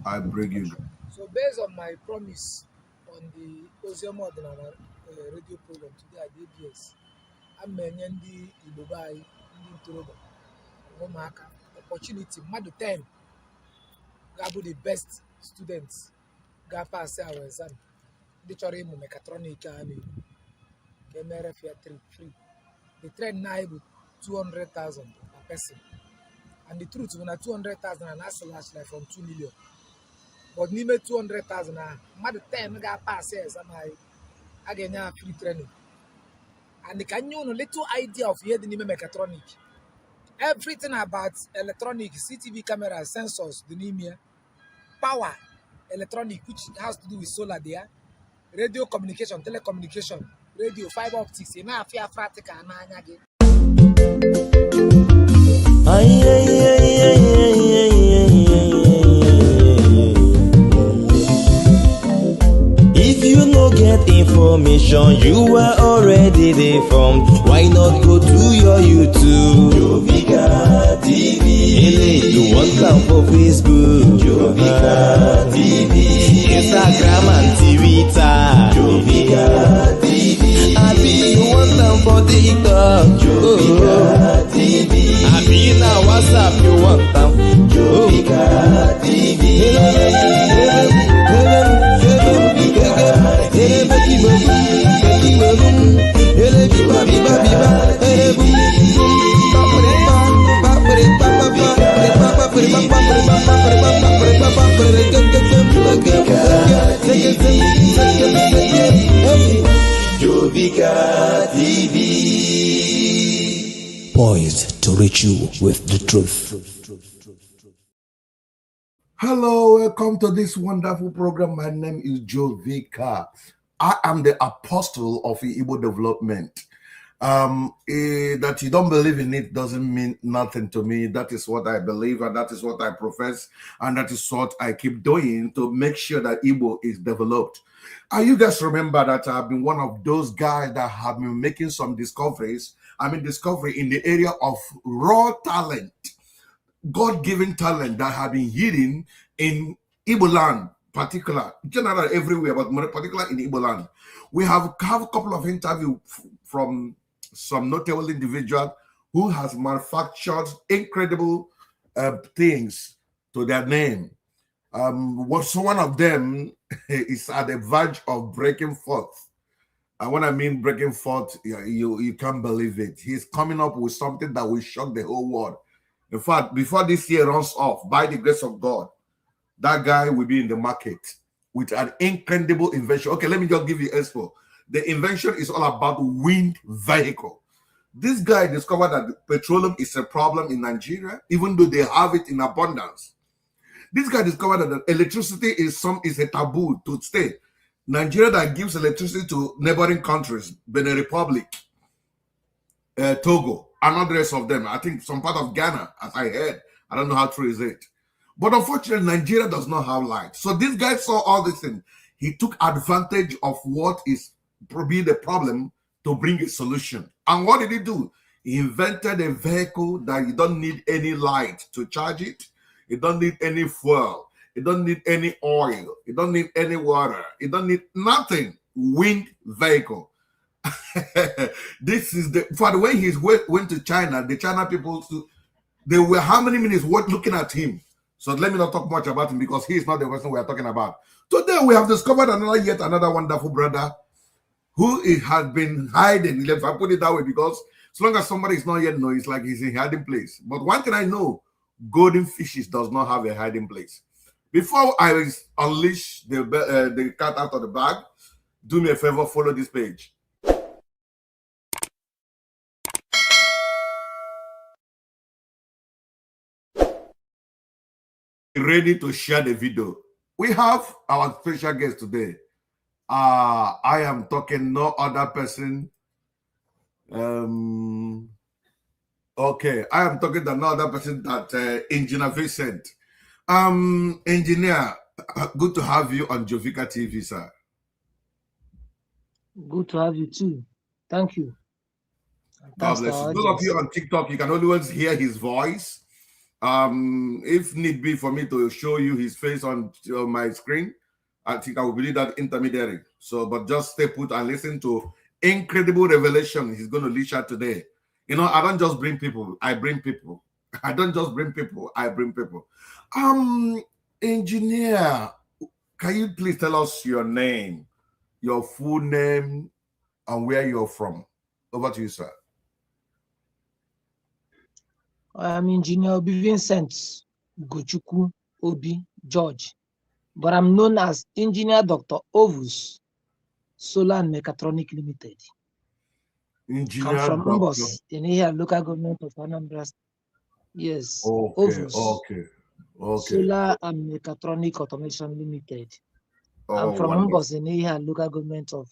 I bring you. So based on my promise on the Ozioma Ọdịnala radio program today at the ABS, I'm enye ndị Igbo be anyị, ndị ntorobịa, ụmụaka opportunity mmadụ 10 ga-abụ the best students ga-pass our exam ndị chọrọ ịmụ mechatronic a na-ekwu ka emere fia trip free. The trend na bụ 200,000 per person, and the truth bụ na 200,000 na slash like from 2 million, but n'ime 200,000 ahụ mmadụ 10 ga-pass exam anyị a ga-enye ha free training. And ka nye unu little idea of ihe dị n'ime mechatronic, everything about electronic, CTV cameras, sensors dị n'ime ya, power electronic which has to do with solar there, radio communication, telecommunication, radio, fiber optics, ị na-afịa practical n'anya gị. If you no get information, you are already deformed. Why not go to your YouTube? Jovika TV. Hey, you want time for Facebook? Jovika TV. Instagram and Twitter. Jovika TV. Abi, you want time for TikTok? Jovika TV. Abi, na WhatsApp you want time? Jovika TV. Jovika TV. Poised to reach you with the truth. Hello, welcome to this wonderful program. My name is Jovika. I am the apostle of Igbo development. That you don't believe in it doesn't mean nothing to me. That is what I believe, and that is what I profess, and that is what I keep doing to make sure that Igbo is developed. You guys remember that I've been one of those guys that have been making some discoveries. Discovery in the area of raw talent, God-given talent that have been hidden in Igbo land, particular, general everywhere, but more particular in Igbo land. We have a couple of interviews from some notable individual who has manufactured incredible things to their name. One of them is at the verge of breaking forth. And when I mean breaking forth, you can't believe it. He's coming up with something that will shock the whole world. In fact, before this year runs off, by the grace of God, that guy will be in the market with an incredible invention. Okay, let me just give you expo. The invention is all about wind vehicle. This guy discovered that petroleum is a problem in Nigeria, even though they have it in abundance. This guy discovered that electricity is a taboo to stay. Nigeria that gives electricity to neighboring countries, Benin Republic, Togo, and the rest of them. I think some part of Ghana, as I heard. I don't know how true is it. But unfortunately, Nigeria does not have light. So this guy saw all this thing. He took advantage of what is probably the problem to bring a solution. And what did he do? He invented a vehicle that you don't need any light to charge it. You don't need any fuel. You don't need any oil. You don't need any water. You don't need nothing. Wind vehicle. This is for the way he went to China, the China people, they were how many minutes looking at him. So let me not talk much about him because he is not the person we are talking about. Today we have discovered yet another wonderful brother who has been hiding. If I put it that way, because as long as somebody is not yet know, it's like he's in hiding place. But one thing I know, golden fishes does not have a hiding place. Before I unleash the cat out of the bag, do me a favor, follow this page. Ready to share the video. We have our special guest today. I am talking no other person. Okay, I am talking to no other person that Engineer Vincent. Engineer, good to have you on Jovika TV, sir. Good to have you too. Thank you. God bless you. Those of you on TikTok, you can always hear his voice. If need be for me to show you his face on my screen, I think I will believe that intermediary. So, but just stay put and listen to incredible revelation he's going to leash out today. You know, I don't just bring people, I bring people. I don't just bring people, I bring people. Engineer, can you please tell us your name, your full name, and where you're from? Over to you, sir. I'm Engineer Obi Vincent Gochukwu Obi George, but I'm known as Engineer Dr. Ovus Solar and Mechatronic Limited. Engineer I'm from Doctor. Mbos in here, local government of Anambra. Yes, Okay, Ovus okay, okay. Solar and Mechatronic Automation Limited. I'm Oh, from wonderful. Mbos in here, local government of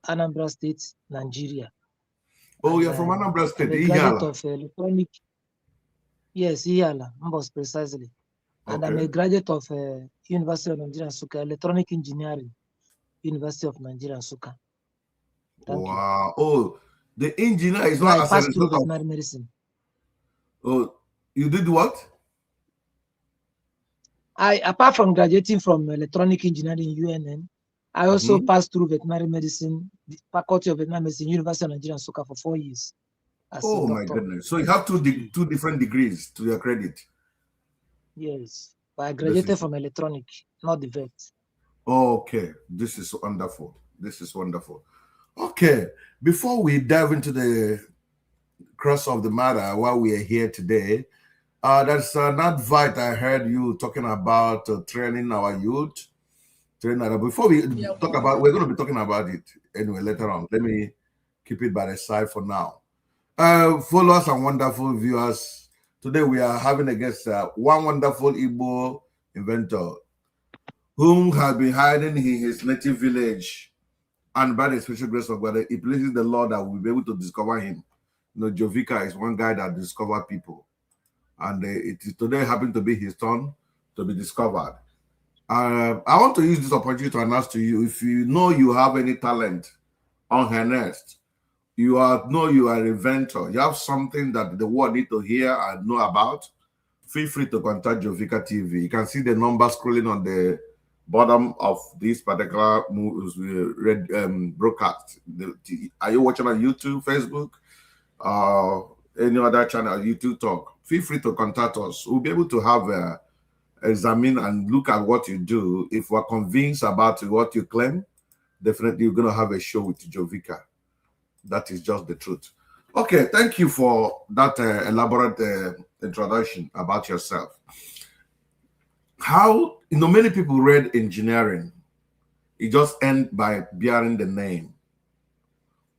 Anambra State, Nigeria. Oh, And you're from Anambra I'm State, a graduate Ihiala. of electronic. Yes, Ihiala, Mbos precisely. And I'm Okay. a graduate of University of Nigeria, Nsukka, Electronic Engineering, University of Nigeria, Nsukka. Thank you. Wow. Oh, the engineer is So I not as a passed through result of. veterinary medicine. Oh, you did what? Apart from graduating from electronic engineering UNN, I also Mhm. passed through veterinary medicine, the Faculty of Veterinary Medicine, University of Nigeria, Nsukka for 4 years as a Oh my doctor. goodness. So you have two different degrees to your credit. Yes, but I This graduated is from electronic, not the vet. okay. This is wonderful. This is wonderful. Okay. Before we dive into the crux of the matter, while we are here today, there's an advert I heard you talking about training our youth. Before we Yeah, talk about, we're going to be talking about it anyway later on. Let me keep it by the side for now. Followers and wonderful viewers, today we are having a guest, one wonderful Igbo inventor, whom has been hiding in his native village, and by the special grace of God, it pleases the Lord that we'll be able to discover him. You know, Jovika is one guy that discovered people, and it is today happened to be his turn to be discovered. I want to use this opportunity to announce to you, if you know you have any talent on her nest, you are an inventor, you have something that the world need to hear and know about, feel free to contact Jovika TV. You can see the number scrolling on the bottom of this particular broadcast. Are you watching on YouTube, Facebook, any other channel, YouTube Talk? Feel free to contact us. We'll be able to have examine and look at what you do. If we're convinced about what you claim, definitely you're going to have a show with Jovika. That is just the truth. Okay, thank you for that elaborate introduction about yourself. How, many people read engineering. It just ends by bearing the name.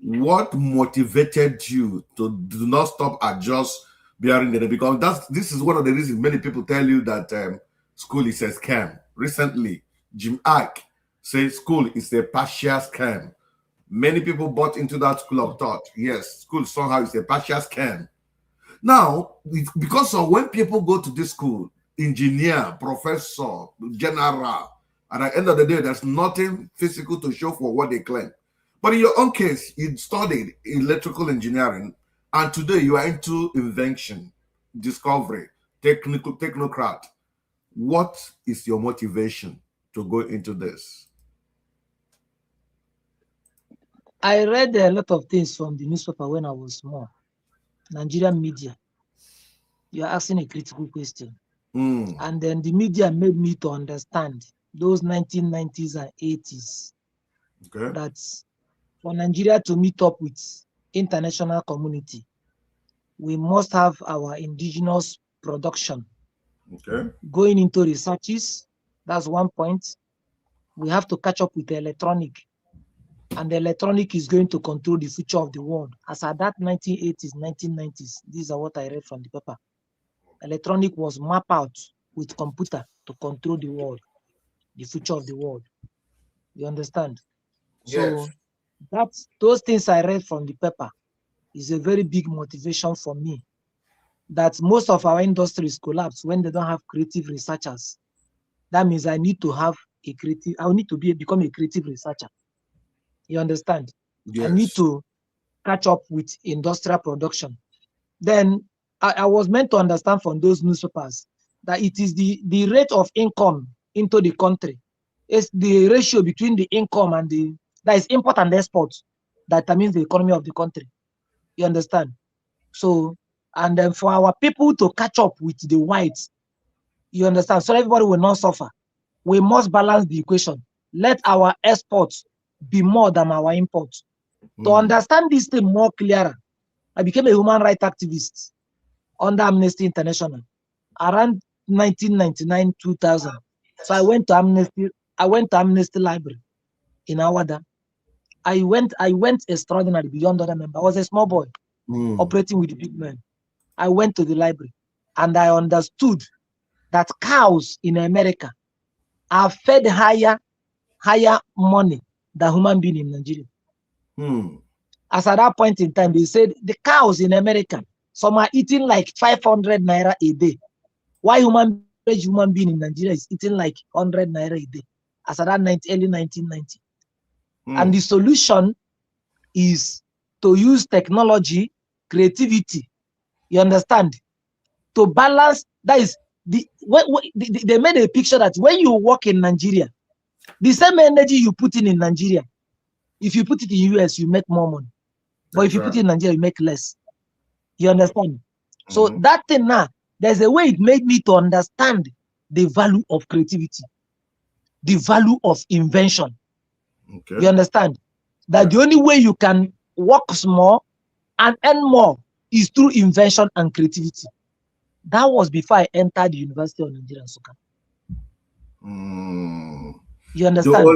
What motivated you to do not stop at just bearing the name? Because this is one of the reasons many people tell you that school is a scam. Recently, Jim Ike says school is a partial scam. Many people bought into that school of thought. Yes, school somehow is a partial scam. Now, because of when people go to this school, engineer, professor, general, and at the end of the day, there's nothing physical to show for what they claim. But in your own case, you studied electrical engineering, and today you are into invention, discovery, technocrat. What is your motivation to go into this? I read a lot of things from the newspaper when I was small. Nigerian media. You're asking a critical question. And then the media made me to understand those 1990s and 80s. Okay. That for Nigeria to meet up with international community, we must have our indigenous production. Okay. Going into researches, that's one point. We have to catch up with the electronic. And the electronic is going to control the future of the world. As at that 1980s, 1990s, these are what I read from the paper. Electronic was mapped out with computer to control the world, the future of the world. You understand? Yes. So those things I read from the paper is a very big motivation for me. That most of our industries collapse when they don't have creative researchers. That means I need to have a creative. I need to become a creative researcher. You understand? Yes. I need to catch up with industrial production. Then I was meant to understand from those newspapers that it is the rate of income into the country. It's the ratio between the income and that is import and export that determines the economy of the country. You understand? So, and then for our people to catch up with the whites, you understand? So everybody will not suffer. We must balance the equation. Let our exports be more than our imports. To understand this thing more clearer, I became a human rights activist under Amnesty International around 1999-2000. So I went to Amnesty Library in Awada. I went extraordinary beyond other members. I was a small boy operating with the big men. I went to the library and I understood that cows in America are fed higher money than human beings in Nigeria. As at that point in time, they said the cows in America, some are eating like 500 naira a day. Why average human being in Nigeria is eating like 100 naira a day? As at that early 1990. And the solution is to use technology, creativity, you understand, to balance. That is, they made a picture that when you work in Nigeria, the same energy you put in Nigeria, if you put it in US, you make more money. But if you put it in Nigeria, you make less. You understand? So that thing now, there's a way it made me to understand the value of creativity, the value of invention. You understand? That the only way you can work small and earn more is through invention and creativity. That was before I entered the University of Nigeria, Nsukka. You understand?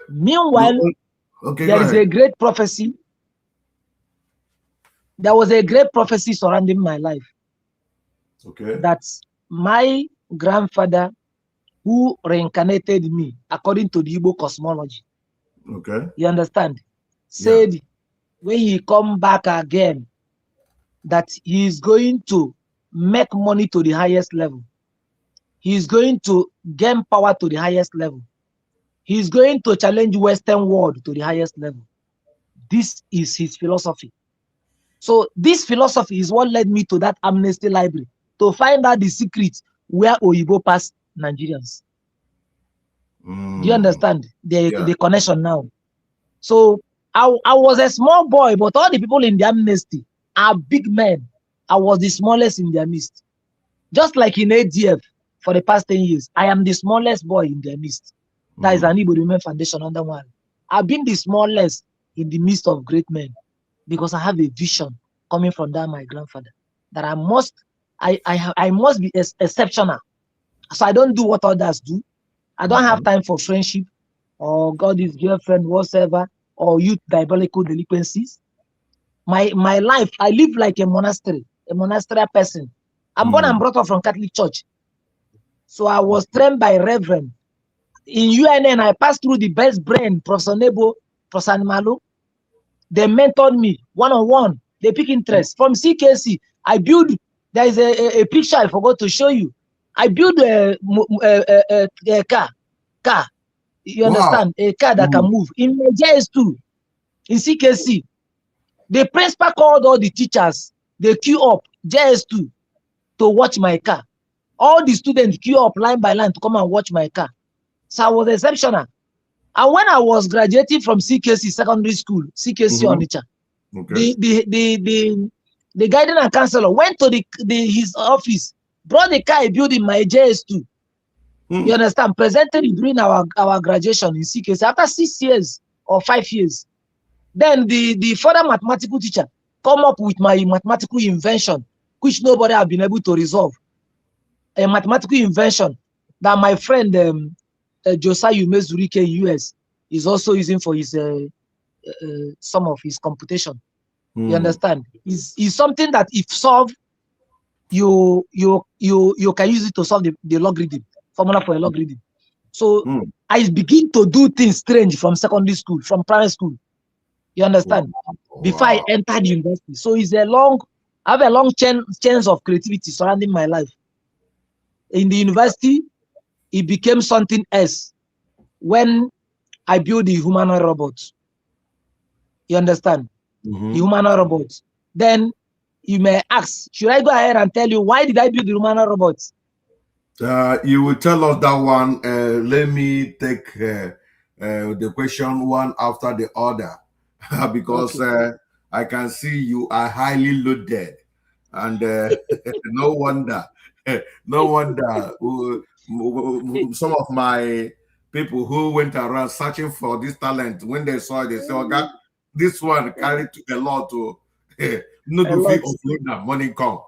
Meanwhile, there is a great prophecy. There was a great prophecy surrounding my life. That my grandfather, who reincarnated me according to the Igbo cosmology, you understand, said when he come back again, that he is going to make money to the highest level. He is going to gain power to the highest level. He is going to challenge Western world to the highest level. This is his philosophy. So this philosophy is what led me to that Amnesty Library to find out the secrets where Oyibo pass Nigerians. Do you understand the connection now? So I was a small boy, but all the people in the Amnesty are big men. I was the smallest in their midst. Just like in ADF for the past 10 years, I am the smallest boy in their midst. That is an Igbo Remain Foundation under one. I've been the smallest in the midst of great men because I have a vision coming from that my grandfather that I must be exceptional. So I don't do what others do. I don't have time for friendship or God is girlfriend, whatever, or youth diabolical delinquencies. My life, I live like a monastery person. I'm born and brought up from Catholic Church. So I was trained by Reverend. In UNN, I passed through the best brain, Professor Nebo, Professor Malo. They mentored me one-on-one. They pick interest. From CKC, I build, there is a picture I forgot to show you. I build a car. You understand? A car that can move. In JS2, in CKC, the principal called all the teachers. They queue up JS2 to watch my car. All the students queue up line by line to come and watch my car. So I was exceptional. And when I was graduating from CKC secondary school, CKC Onitsha, the guardian and counselor went to his office, brought the car I built in my JS2. You understand? Presented it during our graduation in CKC after 6 years or 5 years. Then the further mathematical teacher come up with my mathematical invention, which nobody have been able to resolve. A mathematical invention that my friend Josiah Umezurike in US is also using for his some of his computation. You understand? Is something that if solved, you can use it to solve the logarithm formula for a logarithm. So I begin to do things strange from secondary school, from primary school. You understand? Before I entered the university. So I have a long chains of creativity surrounding my life. In the university, it became something else when I built the humanoid robot. You understand? The humanoid robot. Then You may ask, should I go ahead and tell you why did I build the humanoid robots? You will tell us that one. Let me take the question one after the other because I can see you are highly loaded, and no wonder, no wonder. Some of my people who went around searching for this talent, when they saw it, they said, "Oh God, this one carried a lot to no A go fit lot, offload that money come."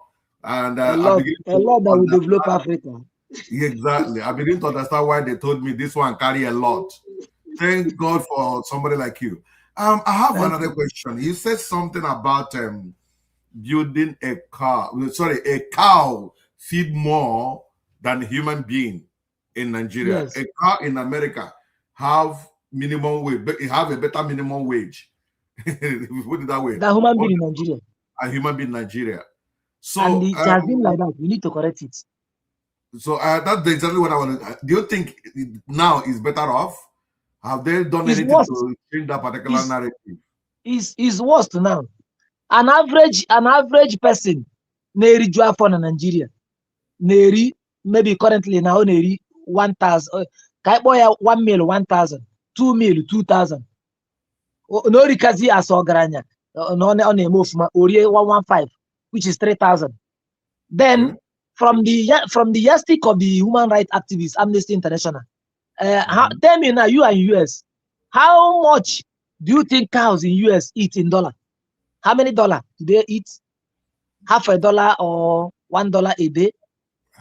And a I lot, begin a to lot that will understand. develop Africa. Exactly. I begin to understand why they told me this one carry a lot. Thank God for somebody like you. I have Thank another you. question. You said something about building a car. Sorry, a cow feed more than a human being in Nigeria. Yes, A cow in America have minimum wage. It have a better minimum wage. If we put it that way. the human More being in Nigeria. than a human being in Nigeria. And So it has been like that. We need to correct it. that's exactly what I want to. Do you think now is better off? Have they done It's anything worst. to change that particular It's, narrative? it's worst now. An average person na-eriju afọ na Nigeria na-eri maybe currently now na-eri 1,000 ka anyị kpọọ ya 1 meal 1,000 2 meal 2,000 na orikazi as ọgaranya na ọ na-eme ofuma orie 115 which is 3,000. Then Okay. from the yardstick of the human rights activists Amnesty International, tell me now, you are in US, how much do you think cows in US eat in dollar? How many dollar do they eat? Half a dollar or $1 a day?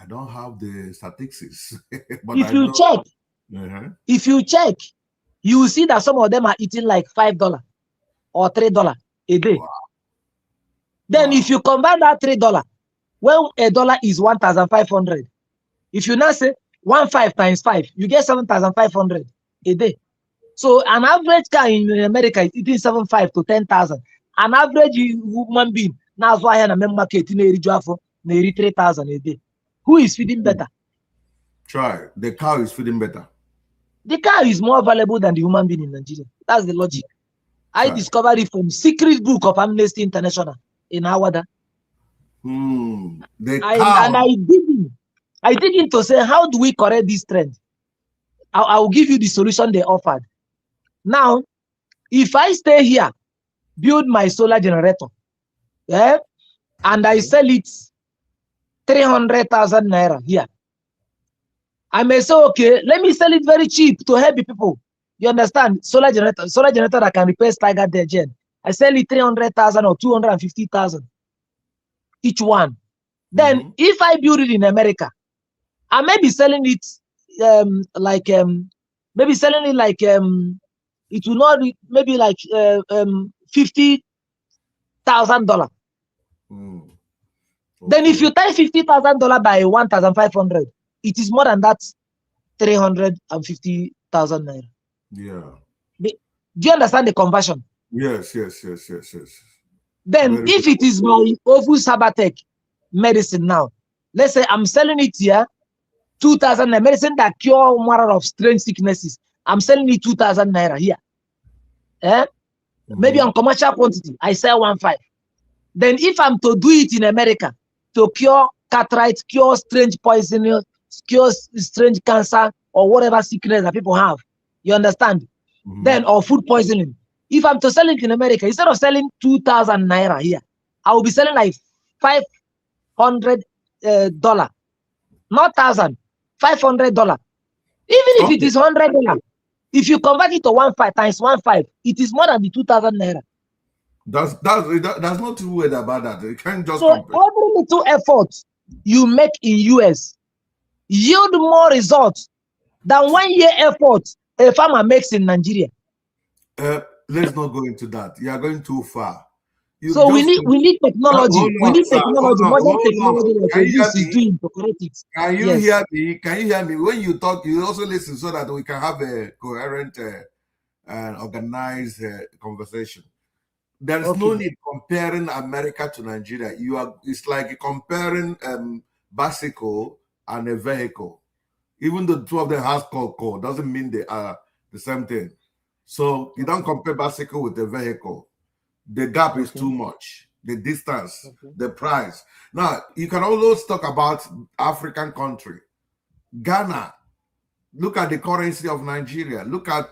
I don't have the statistics, but If I you know. check, Uh-huh. if you check, you will see that some of them are eating like $5 or $3 a day. Wow. Then Wow. if you convert that $3, when a dollar is 1,500, if you now say 1,500 times 5, you get 7,500 a day. So an average car in America is eating 7,500 to 10,000. An average human being now is why in the main market in 3,000 a day. Who is feeding better? Try. The cow is feeding better. The car is more valuable than the human being in Nigeria. That's the logic. I Try. discovered it from secret book of Amnesty International in Awada. The And cow. I dig in to say, how do we correct this trend? I will give you the solution they offered. Now, if I stay here, build my solar generator, and I sell it 300,000 naira here, I may say, okay, let me sell it very cheap to help the people. You understand? Solar generator that can replace Tiger Gen. I sell it 300,000 or 250,000 each one. Then, if I build it in America, I may be selling it it will not be, maybe like $50,000. Then if you tie $50,000 by 1,500, it is more than that 350,000 naira. Yeah. Do you understand the conversion? Yes. Then Very if good. it is my Ovus Sabatec medicine now, let's say I'm selling it here 2,000 naira, medicine that cure one of strange sicknesses. I'm selling it 2,000 naira here. Maybe on commercial quantity, I sell 1,500. Then if I'm to do it in America to cure cataract, cure strange poison, cure strange cancer, or whatever sickness that people have, you understand? Then, or food poisoning. If I'm to sell it in America, instead of selling 2,000 naira here, I will be selling like $500, not $1,000, $500. Even if it is $100, if you convert it to 1,500 times 1,500, it is more than the 2,000 naira. There's no two ways about that. You can't just So compare. every little effort you make in US yield more results than 1 year effort a farmer makes in Nigeria. Let's not go into that. You are going too far. So we need technology. We need technology. Modern technology that this is doing to correct it. Can you hear me? Can you hear me? When you talk, you also listen so that we can have a coherent and organized conversation. There's no need comparing America to Nigeria. It's like comparing bicycle and a vehicle. Even though two of them has code doesn't mean they are the same thing. So you don't compare bicycle with a vehicle. The gap is too much. the distance, Okay. the price. Now, you can always talk about African country. Ghana, look at the currency of Nigeria. Look at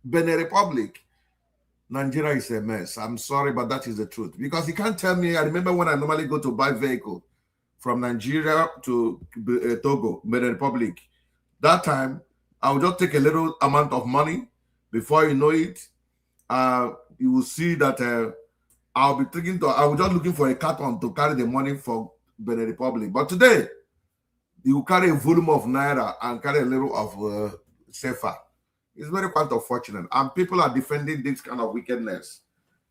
Benin Republic. Nigeria is a mess. I'm sorry, but that is the truth. Because you can't tell me, I remember when I normally go to buy vehicle from Nigeria to Togo, Benin Republic. That time, I would just take a little amount of money. Before you know it, you will see that I was just looking for a carton to carry the money for Benin Republic. But today, you carry a volume of Naira and carry a little of Sefa. It's very quite unfortunate. And people are defending this kind of wickedness.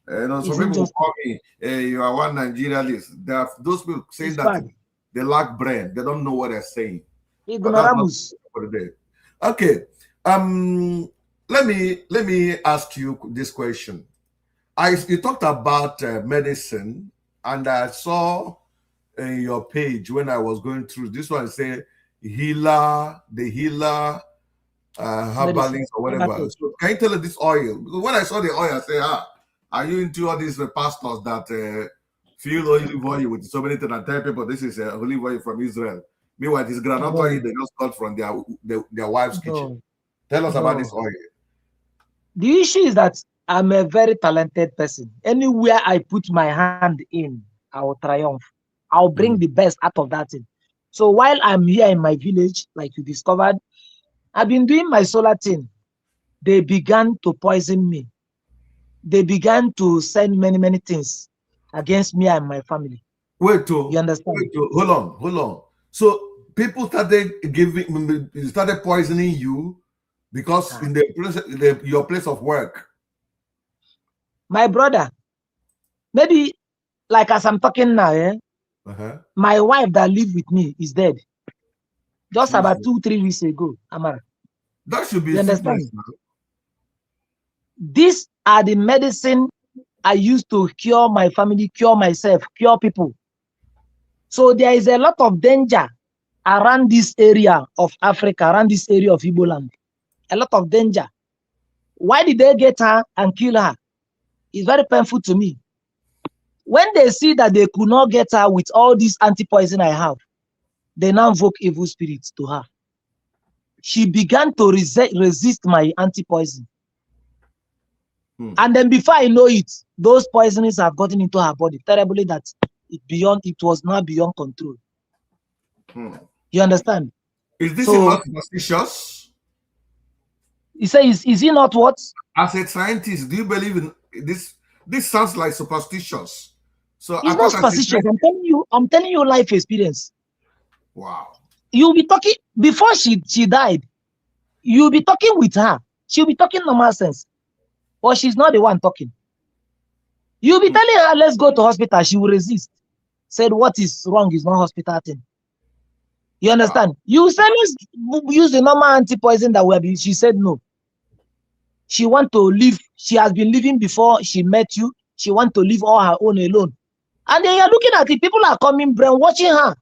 Some Isn't people will just call me, you are one Nigerianist. There are those people saying it's that bad. they lack brain. They don't know what they're saying. But that's not Ignoramus. for the day. Okay. Let me ask you this question. You talked about medicine, and I saw in your page when I was going through this one say healer, the healer, herbalist or whatever. So can you tell us this oil? Because when I saw the oil, I say, are you into all these pastors that fill olive oil with so many things and tell people this is olive oil from Israel? Meanwhile, this granite oil they just got from their wife's kitchen. Tell us about this oil. The issue is that I'm a very talented person. Anywhere I put my hand in, I will triumph. I'll bring the best out of that thing. So while I'm here in my village, like you discovered, I've been doing my solar thing. They began to poison me. They began to send many things against me and my family. You understand? Hold on. So people started poisoning you because in your place of work. My brother, maybe like as I'm talking now, my wife that lived with me is dead. Just about 2-3 weeks ago, Amara. That should be you understand? sickness, man. These are the medicine I used to cure my family, cure myself, cure people. So there is a lot of danger around this area of Africa, around this area of Igbo land. A lot of danger. Why did they get her and kill her? It's very painful to me. When they see that they could not get her with all this anti-poison I have, they now invoke evil spirits to her. She began to resist my anti-poison. And then before I know it, those poisons have gotten into her body terribly that it was now beyond control. You understand? Is this not superstitious? He says, is he not what? As a scientist, do you believe in this? This sounds like superstitious. So it's not superstitious. I'm telling you life experience. Wow. You'll be talking before she died. You'll be talking with her. She'll be talking normal sense. But she's not the one talking. You'll be telling her, let's go to hospital. She will resist. Said, what is wrong is not hospital thing. You understand? Wow. You said, let's use the normal anti-poison that we have. She said no. She want to live. She has been living before she met you. She want to live all her own alone. And then you're looking at it. People are coming, brainwashing her.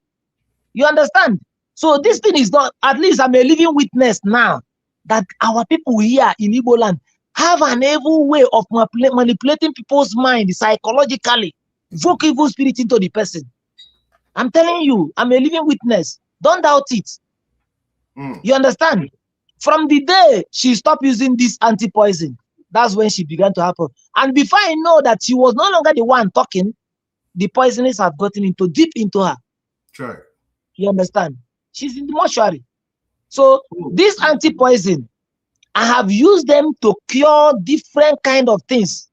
You understand? So this thing is not, at least I'm a living witness now that our people here in Igbo land have an evil way of manipulating people's mind psychologically, invoke evil spirit into the person. I'm telling you, I'm a living witness. Don't doubt it. You understand? From the day she stopped using this anti-poison, that's when she began to happen. And before I know that she was no longer the one talking, the poisoners have gotten deep into her. Sure. You understand? She's in the mortuary. So this anti-poison, I have used them to cure different kind of things.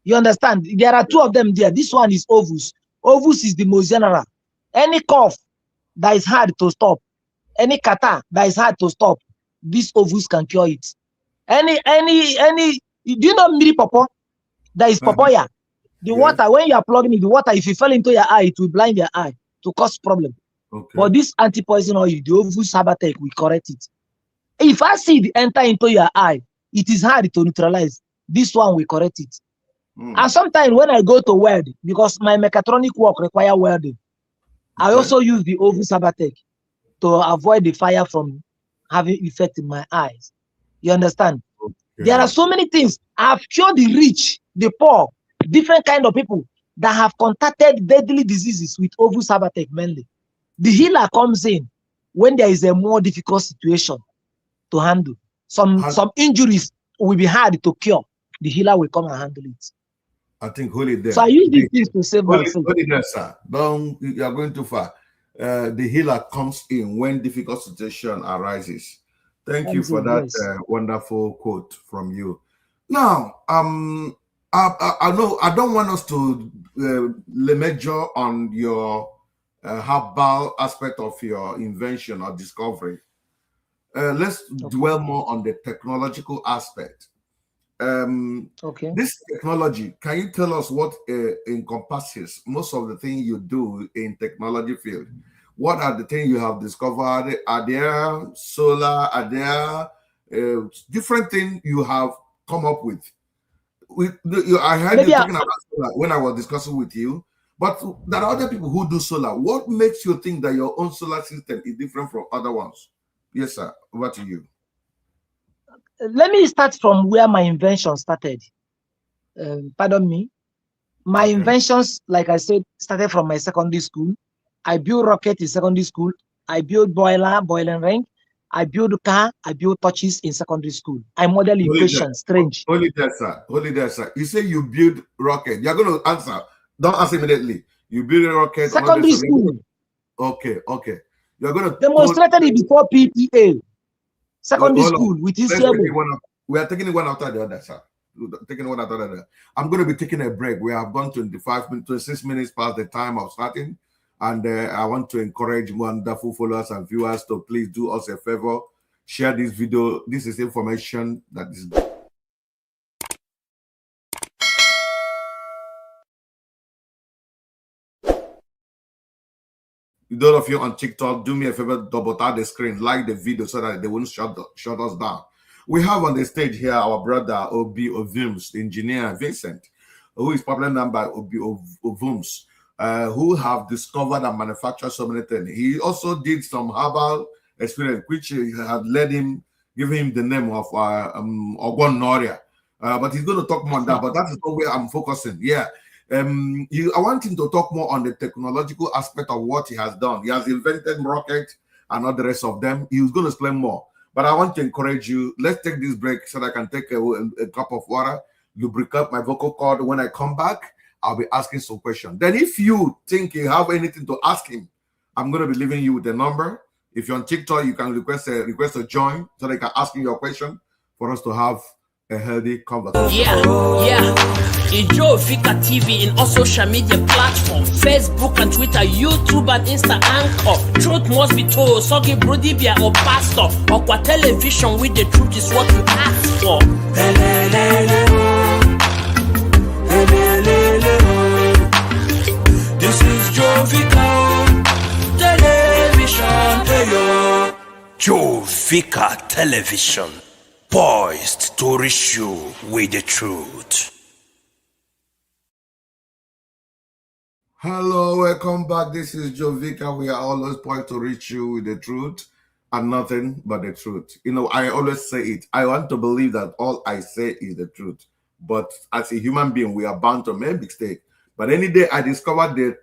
You understand? There are two of them there. This one is ovus. Ovus is the most general. Any cough that is hard to stop, any catarrh that is hard to stop, this ovus can cure it. Do you know miri popo? That is papaya. The water, when you are plugging in the water, if you fell into your eye, it will blind your eye to cause problem. Okay. But this anti-poison oil, the ovus sabatech, we correct it. If acid enter into your eye, it is hard to neutralize. This one we correct it. And sometimes when I go to weld, because my mechatronic work require welding, I also use the ovus sabatech to avoid the fire from having effect in my eyes. You understand? There are so many things. I've cured the rich, the poor, different kind of people. that have contacted deadly diseases with Ovu Sabatec mainly. The healer comes in when there is a more difficult situation to handle. Some injuries will be hard to cure. The healer will come and handle it. I think hold it there. So I use these things to save myself. Hold it there, sir. You are going too far. The healer comes in when difficult situation arises. Thank you for that wonderful quote from you. Now, I know I don't want us to major on your herbal aspect of your invention or discovery. Let's dwell more on the technological aspect. This technology, can you tell us what encompasses most of the things you do in technology field? What are the things you have discovered? Are there solar? Are there different things you have come up with? I heard you talking about solar when I was discussing with you, but there are other people who do solar. What makes you think that your own solar system is different from other ones? Yes, sir. Over to you. Let me start from where my invention started. Pardon me. My inventions, like I said, started from my secondary school. I built rocket in secondary school. I built boiling ring. I built car. I built touches in secondary school. I model equations. Strange. Hold it there, sir. Hold it there, sir. You say you build rocket. You're going to answer. Don't answer immediately. You build a rocket. Secondary school. Okay. You're going to demonstrated it before PTA. Secondary school with his we are taking it one after the other, sir. Taking one after the other. I'm going to be taking a break. We have gone 26 minutes past the time of starting. And I want to encourage wonderful followers and viewers to please do us a favor. Share this video. This is information that is... Those of you on TikTok, do me a favor, double tap the screen, like the video so that they won't shut us down. We have on the stage here our brother Obi Ovums, engineer Vincent, who is popular known by Obi Ovums, who have discovered and manufactured so many things. He also did some herbal experience, which had led him, giving him the name of Ogon Noria. But he's going to talk more on that, but that is not where I'm focusing. Yeah. I want him to talk more on the technological aspect of what he has done. He has invented rocket and all the rest of them. He's going to explain more. But I want to encourage you. Let's take this break so that I can take a cup of water, lubricate my vocal cord. When I come back, I'll be asking some questions. Then if you think you have anything to ask him, I'm going to be leaving you with a number. If you're on TikTok, you can request to join so they can ask you your question for us to have a healthy conversation. Yeah. Igbo TV in all social media platforms, Facebook and Twitter, YouTube and Insta Anchor. Truth must be told, Sogi Brodibia or Pastor, or what television with the truth is what you ask for. This is Jovika Television. Jovika Television, poised to reach you with the truth. Hello, welcome back. This is Jovika. We are always poised to reach you with the truth and nothing but the truth. You know, I always say it. I want to believe that all I say is the truth. But as a human being, we are bound to make mistakes. But any day I discover the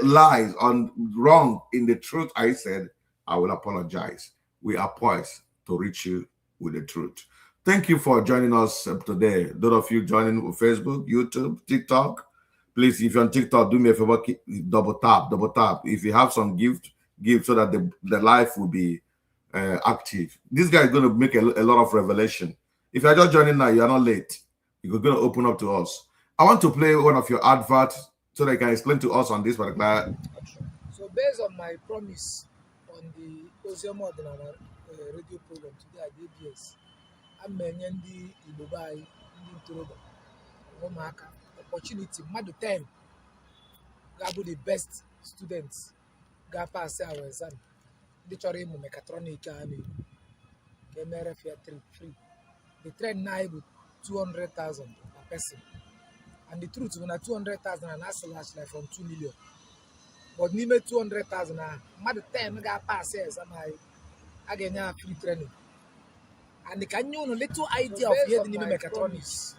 lies on wrong in the truth I said, I will apologize. We are poised to reach you with the truth. Thank you for joining us today. Those of you joining on Facebook, YouTube, TikTok, please, if you're on TikTok, do me a favor, double tap. If you have some gift, give so that the life will be active. This guy is going to make a lot of revelation. If you're just joining now, you are not late. You're going to open up to us. I want to play one of your adverts so that you can explain to us on this particular. So based on my promise on the Ozioma radio program today at ABS, I'm mentioning the Igbo in Inventor opportunity. Madu 10 ga-abụ the best students ga-pass our exam. Ndị chọrọ ịmụ mechatronic a na-ekwu ka emere fair trip free. The trend now bụ 200,000 per person. And the truth bụ na 200,000 and that's like from 2 million. But n'ime 200,000 na mmadụ 10 ga-pass exam anyị a ga-enye ha free training. And ka nye unu little idea of ihe dị n'ime mechatronics.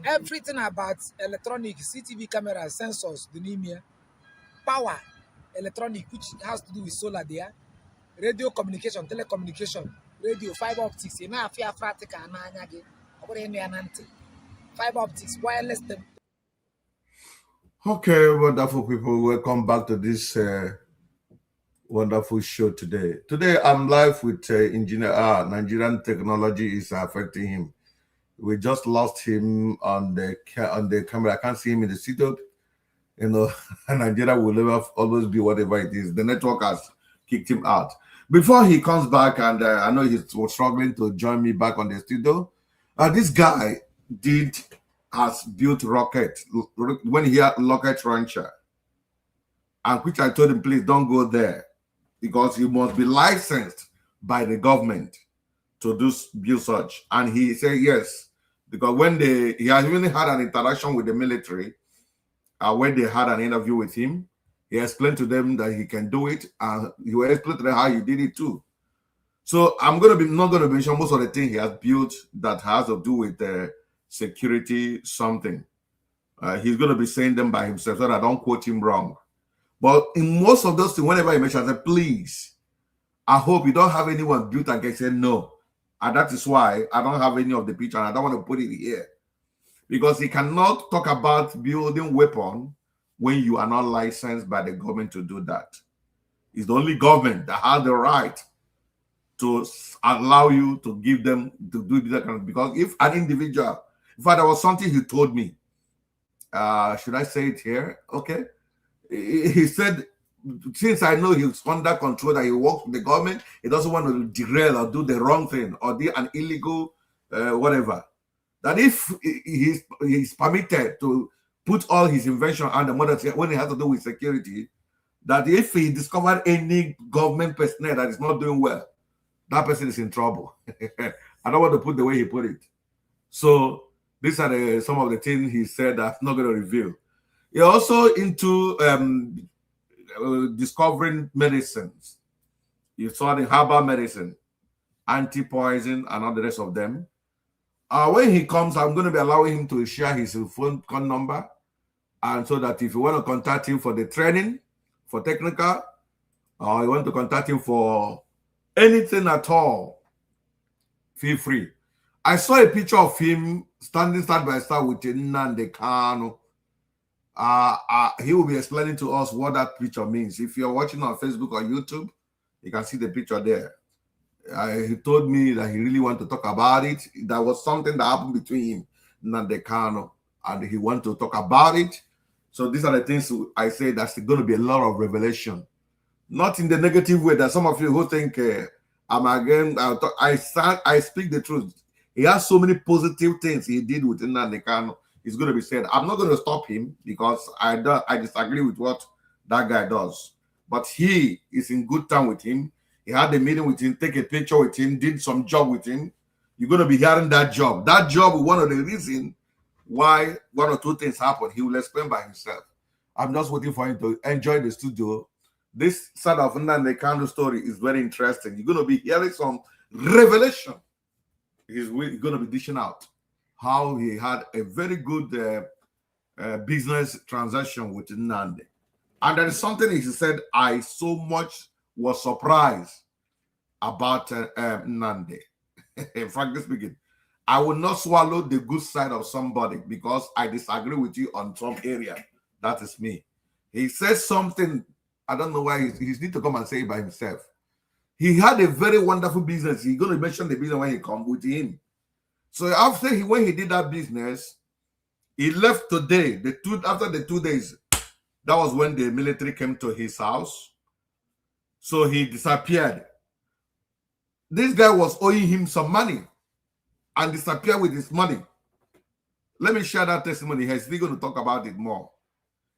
everything about electronic, CCTV cameras, sensors, the name power, electronic, which has to do with solar there, radio communication, telecommunication, radio, fiber optics, fiber optics, wireless. Okay, wonderful people. Welcome back to this wonderful show today. Today I'm live with Engineer R. Nigerian technology is affecting him. We just lost him on the camera. I can't see him in the studio. You know, Nigeria will never always be whatever it is. The network has kicked him out. Before he comes back, and I know he was struggling to join me back on the studio. This guy has built rocket when he had rocket launcher, and which I told him, please don't go there because you must be licensed by the government to build such. And he said yes, because when he has really had an interaction with the military, when they had an interview with him, he explained to them that he can do it, and he will explain to them how he did it too. So I'm not going to mention most of the things he has built that has to do with security something. He's going to be saying them by himself so that I don't quote him wrong. But in most of those things, whenever he mentions, I say, please, I hope you don't have anyone built and can say no. And that is why I don't have any of the picture, and I don't want to put it here. Because he cannot talk about building weapon when you are not licensed by the government to do that. It's the only government that has the right to allow you to give them to do that kind of, because if an individual, in fact, there was something he told me. Should I say it here? Okay. He said, since I know he's under control, that he works with the government, he doesn't want to derail or do the wrong thing or do an illegal whatever. That if he's permitted to put all his invention under modern when it has to do with security, that if he discovered any government personnel that is not doing well, that person is in trouble. I don't want to put the way he put it. So these are some of the things he said that I'm not going to reveal. He's also into discovering medicines. You saw the herbal medicine, anti-poison, and all the rest of them. When he comes, I'm going to be allowing him to share his phone number, and so that if you want to contact him for the training, for technical, or you want to contact him for anything at all, feel free. I saw a picture of him standing side by side with Nnamdi Kanu. He will be explaining to us what that picture means. If you're watching on Facebook or YouTube, you can see the picture there. He told me that he really wanted to talk about it. That was something that happened between him and Nnamdi Kanu, and he wanted to talk about it. So these are the things I say that's going to be a lot of revelation. Not in the negative way that some of you who think I'm again, I speak the truth. He has so many positive things he did with Nnamdi Kanu. It's going to be said. I'm not going to stop him because I disagree with what that guy does. But he is in good time with him. He had a meeting with him, take a picture with him, did some job with him. You're going to be hearing that job. That job is one of the reasons why one or two things happen. He will explain by himself. I'm just waiting for him to enjoy the studio. This side of Nnamdi Kanu story is very interesting. You're going to be hearing some revelation. He's going to be dishing out how he had a very good business transaction with Nnamdi. And there is something he said I so much was surprised about Nnamdi. Frankly speaking, I will not swallow the good side of somebody because I disagree with you on some area. That is me. He says something, I don't know why he needs to come and say it by himself. He had a very wonderful business. He's going to mention the business when he comes with him. So after when he did that business, he left today. After the 2 days, that was when the military came to his house. So he disappeared. This guy was owing him some money and disappeared with his money. Let me share that testimony. He's still going to talk about it more.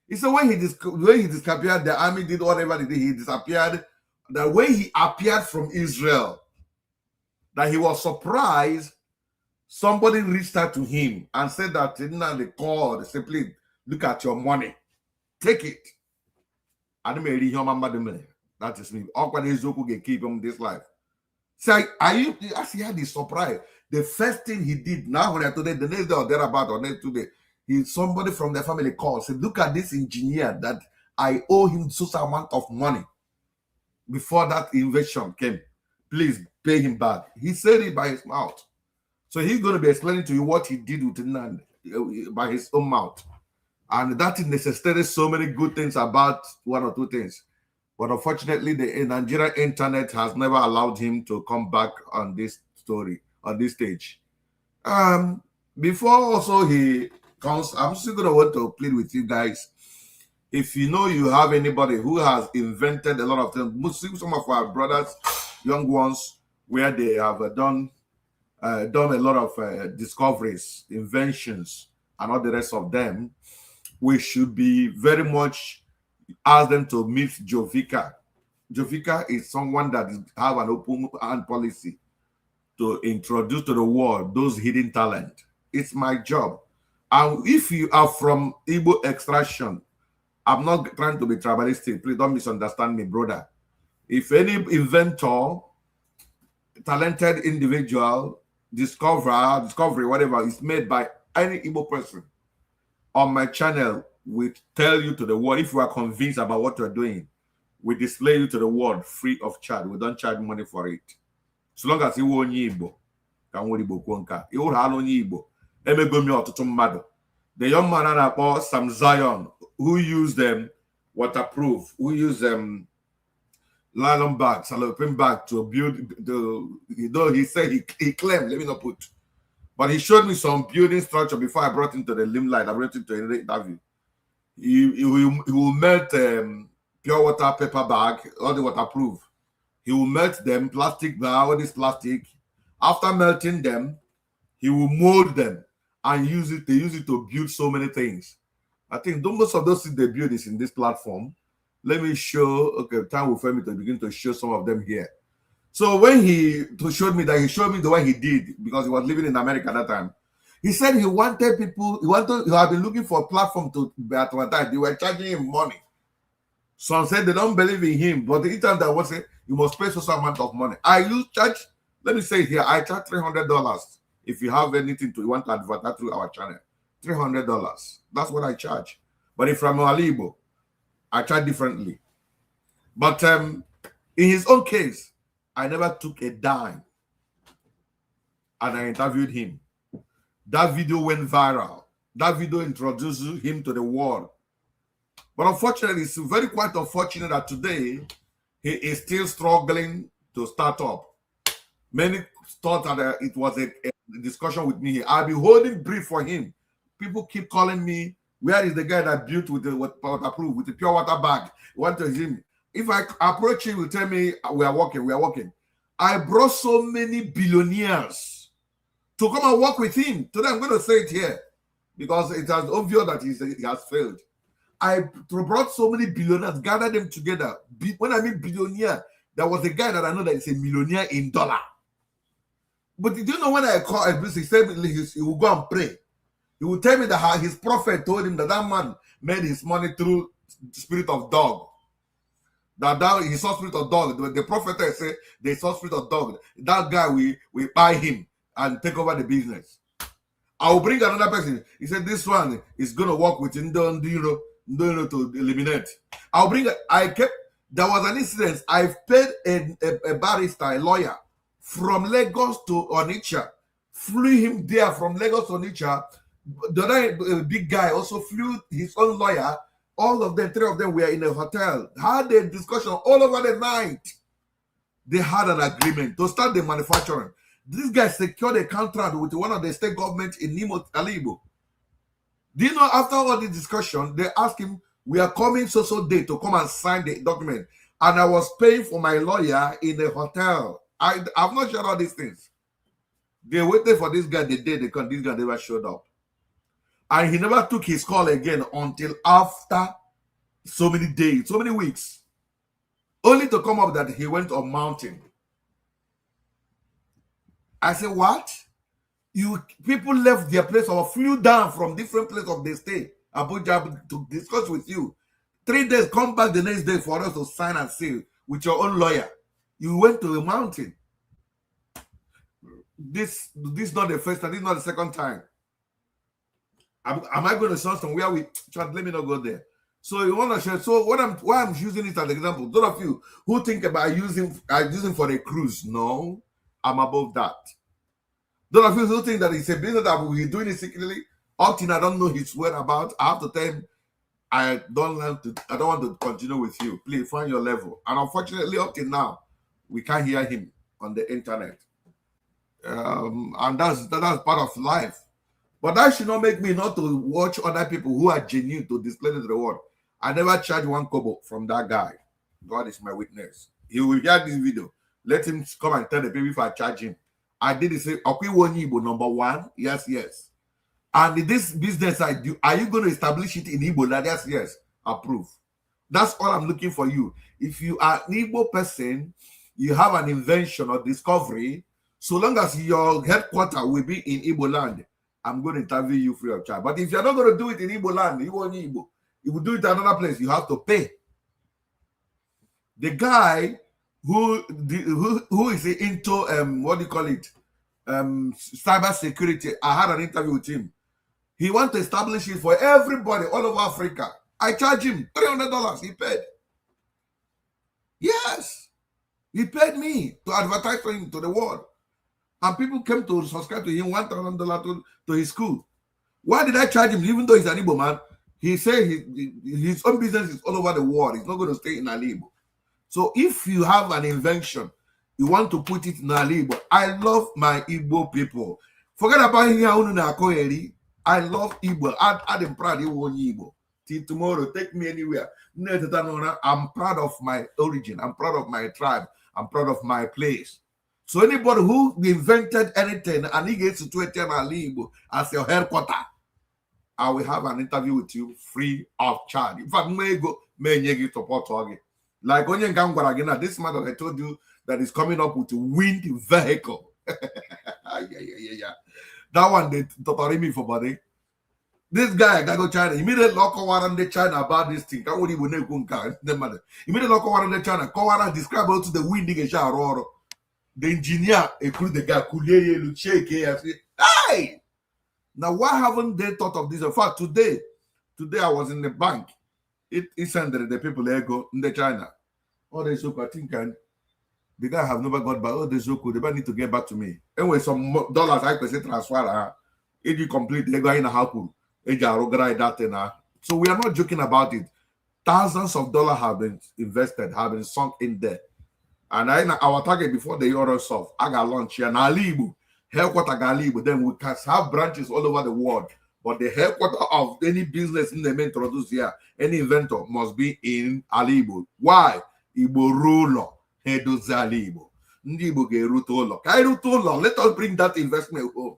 He said when he disappeared, the army did whatever they did. He disappeared. That when he appeared from Israel, that he was surprised. Somebody reached out to him and said that they called, they said, please look at your money. Take it. That is me. Keep him this life. Say, are you? As he had this surprise. The first thing he did, now when I told him the next day or thereabout or next 2 days, somebody from the family called, said, look at this engineer that I owe him such amount of money before that invasion came. Please pay him back. He said it by his mouth. So he's going to be explaining to you what he did with Nan by his own mouth. And that necessitated so many good things about one or two things. But unfortunately, the Nigerian internet has never allowed him to come back on this story, on this stage. Before also he comes, I'm still going to want to plead with you guys. If you know you have anybody who has invented a lot of things, some of our brothers, young ones, where they have done a lot of discoveries, inventions, and all the rest of them, we should be very much ask them to meet Jovika. Jovika is someone that have an open hand policy to introduce to the world those hidden talent. It's my job. And if you are from Igbo extraction, I'm not trying to be tribalistic. Please don't misunderstand me, brother. If any inventor, talented individual, discovery, whatever, is made by any Igbo person on my channel, we tell you to the world. If you are convinced about what you're doing, we display you to the world free of charge. We don't charge money for it. So long as you want Igbo, can we Igbo kwanka? You will have Igbo. The young man called Sam Zion, who used them waterproof, who used them nylon bag, cellophane bag to build the. He said he claimed. Let me not put, but he showed me some building structure before I brought him to the limelight. I brought him to an interview. He will melt pure water paper bag, all the waterproof. He will melt them, plastic bag, all this plastic. After melting them, he will mold them and use it. They use it to build so many things. I think most of those things they build is in this platform. Let me show. Okay, time will fail me to begin to show some of them here. So when he showed me the way he did, because he was living in America at that time. He said he wanted people, he had been looking for a platform to advertise. They were charging him money. Some said they don't believe in him, but each time that was it, you must pay some amount of money. Let me say here, I charge $300 if you have anything you want to advertise through our channel. $300. That's what I charge. But if I'm Igbo, I charge differently. But in his own case, I never took a dime. And I interviewed him. That video went viral. That video introduced him to the world. But unfortunately, it's very quite unfortunate that today he is still struggling to start up. Many thought that it was a discussion with me here. I'll be holding brief for him. People keep calling me, where is the guy that built with the waterproof, with the pure water bag? Want to him? If I approach him, he will tell me, we are working. I brought so many billionaires to come and work with him. Today I'm going to say it here because it is obvious that he has failed. I brought so many billionaires, gathered them together. When I mean billionaire, there was a guy that I know that is a millionaire in dollar. But did you know when I call Bruce, he said he will go and pray. He will tell me that his prophet told him that man made his money through the spirit of dog. That he saw spirit of dog. The prophet said they saw spirit of dog. That guy we buy him and take over the business. I will bring another person. He said this one is gonna work with Ndiro to eliminate. There was an incident. I paid a barrister, a lawyer, from Lagos to Onitsha. Flew him there from Lagos to Onitsha. The other big guy also flew his own lawyer. All of them, 3 of them were in a hotel. Had a discussion all over the night. They had an agreement to start the manufacturing. This guy secured a contract with one of the state governments in Nimo Alibo. Do you know, after all the discussion, they asked him, we are coming so day to come and sign the document. And I was paying for my lawyer in a hotel. I've not shared all these things. They waited for this guy the day they come. This guy never showed up. And he never took his call again until after so many days, so many weeks. Only to come up that he went on mountain. I said, what? You people left their place or flew down from different places of the state, Abuja, to discuss with you. 3 days, come back the next day for us to sign and seal with your own lawyer. You went to a mountain. this is not the first time, this is not the second time. Am I going to sound somewhere with let me not go there. So you want to share. So why I'm using it as an example. Those of you who think about using for a cruise, no, I'm above that. Those of you who think that it's a business that we're doing it secretly, often I don't know his whereabouts. I have to tell him I don't want to continue with you. Please find your level. And unfortunately, up till now, we can't hear him on the internet. And that's part of life. But that should not make me not to watch other people who are genuine to display to the world. I never charge one kobo from that guy. God is my witness. He will hear this video. Let him come and tell the people if I charge him. I did the same. Igbo number one. Yes. And this business I do, are you going to establish it in Igbo? Yes. Approve. That's all I'm looking for you. If you are an Igbo person, you have an invention or discovery, so long as your headquarters will be in Igbo land, I'm going to interview you free of charge. But if you're not going to do it in Igbo land, you will do it in another place, you have to pay. The guy who is into what do you call it? Cyber security. I had an interview with him. He wants to establish it for everybody all over Africa. I charge him $300. He paid. Yes. He paid me to advertise for him to the world. And people came to subscribe to him $1,000 to his school. Why did I charge him? Even though he's an Igbo man, he said his own business is all over the world. He's not going to stay in Igbo. So if you have an invention, you want to put it in Igbo. I love my Igbo people. Forget about here. I love Igbo. I'm proud of Igbo. Till tomorrow, take me anywhere. I'm proud of my origin. I'm proud of my tribe. I'm proud of my place. So anybody who invented anything and he gets situated in Igbo as your headquarters, I will have an interview with you free of charge. In fact, may support again. Like Onye this man that I told you that is coming up with a wind vehicle. yeah. That one they totally me for body. This guy got go China. Immediately local one the China about this thing. Immediately local one the China. Kowara describe how to the wind the engineer include the guy Kulie shake and say, hey! Now why haven't they thought of this? In fact, today I was in the bank. It sent the people there go in the China. Oh, they so I think the guy have never got back. Oh, they so cool. They need to get back to me. Anyway, some dollars I could say transfer. If you complete, they go in a house. So we are not joking about it. Thousands of dollars have been invested, have been sunk in there. And our target before the Euro soft, I got launch here. Now, headquarter Galibo, then we can have branches all over the world. But the headquarter of any business in the main introduce here, any inventor must be in Alibo. Why? Igbo ruler, Hedozi Alibo. Ndibo ge rutolo. Kai rutolo. Let us bring that investment home.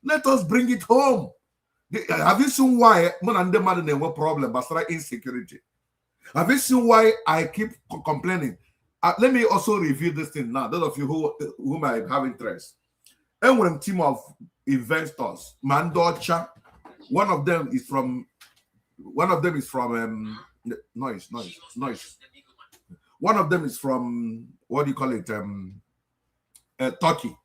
Let us bring it home. Have you seen why one problem but insecurity? Have you seen why I keep complaining? Let me also review this thing now. Those of you who might have interest. And when a team of investors, Mandocha, one of them is from noise. One of them is from what do you call it? Turkey.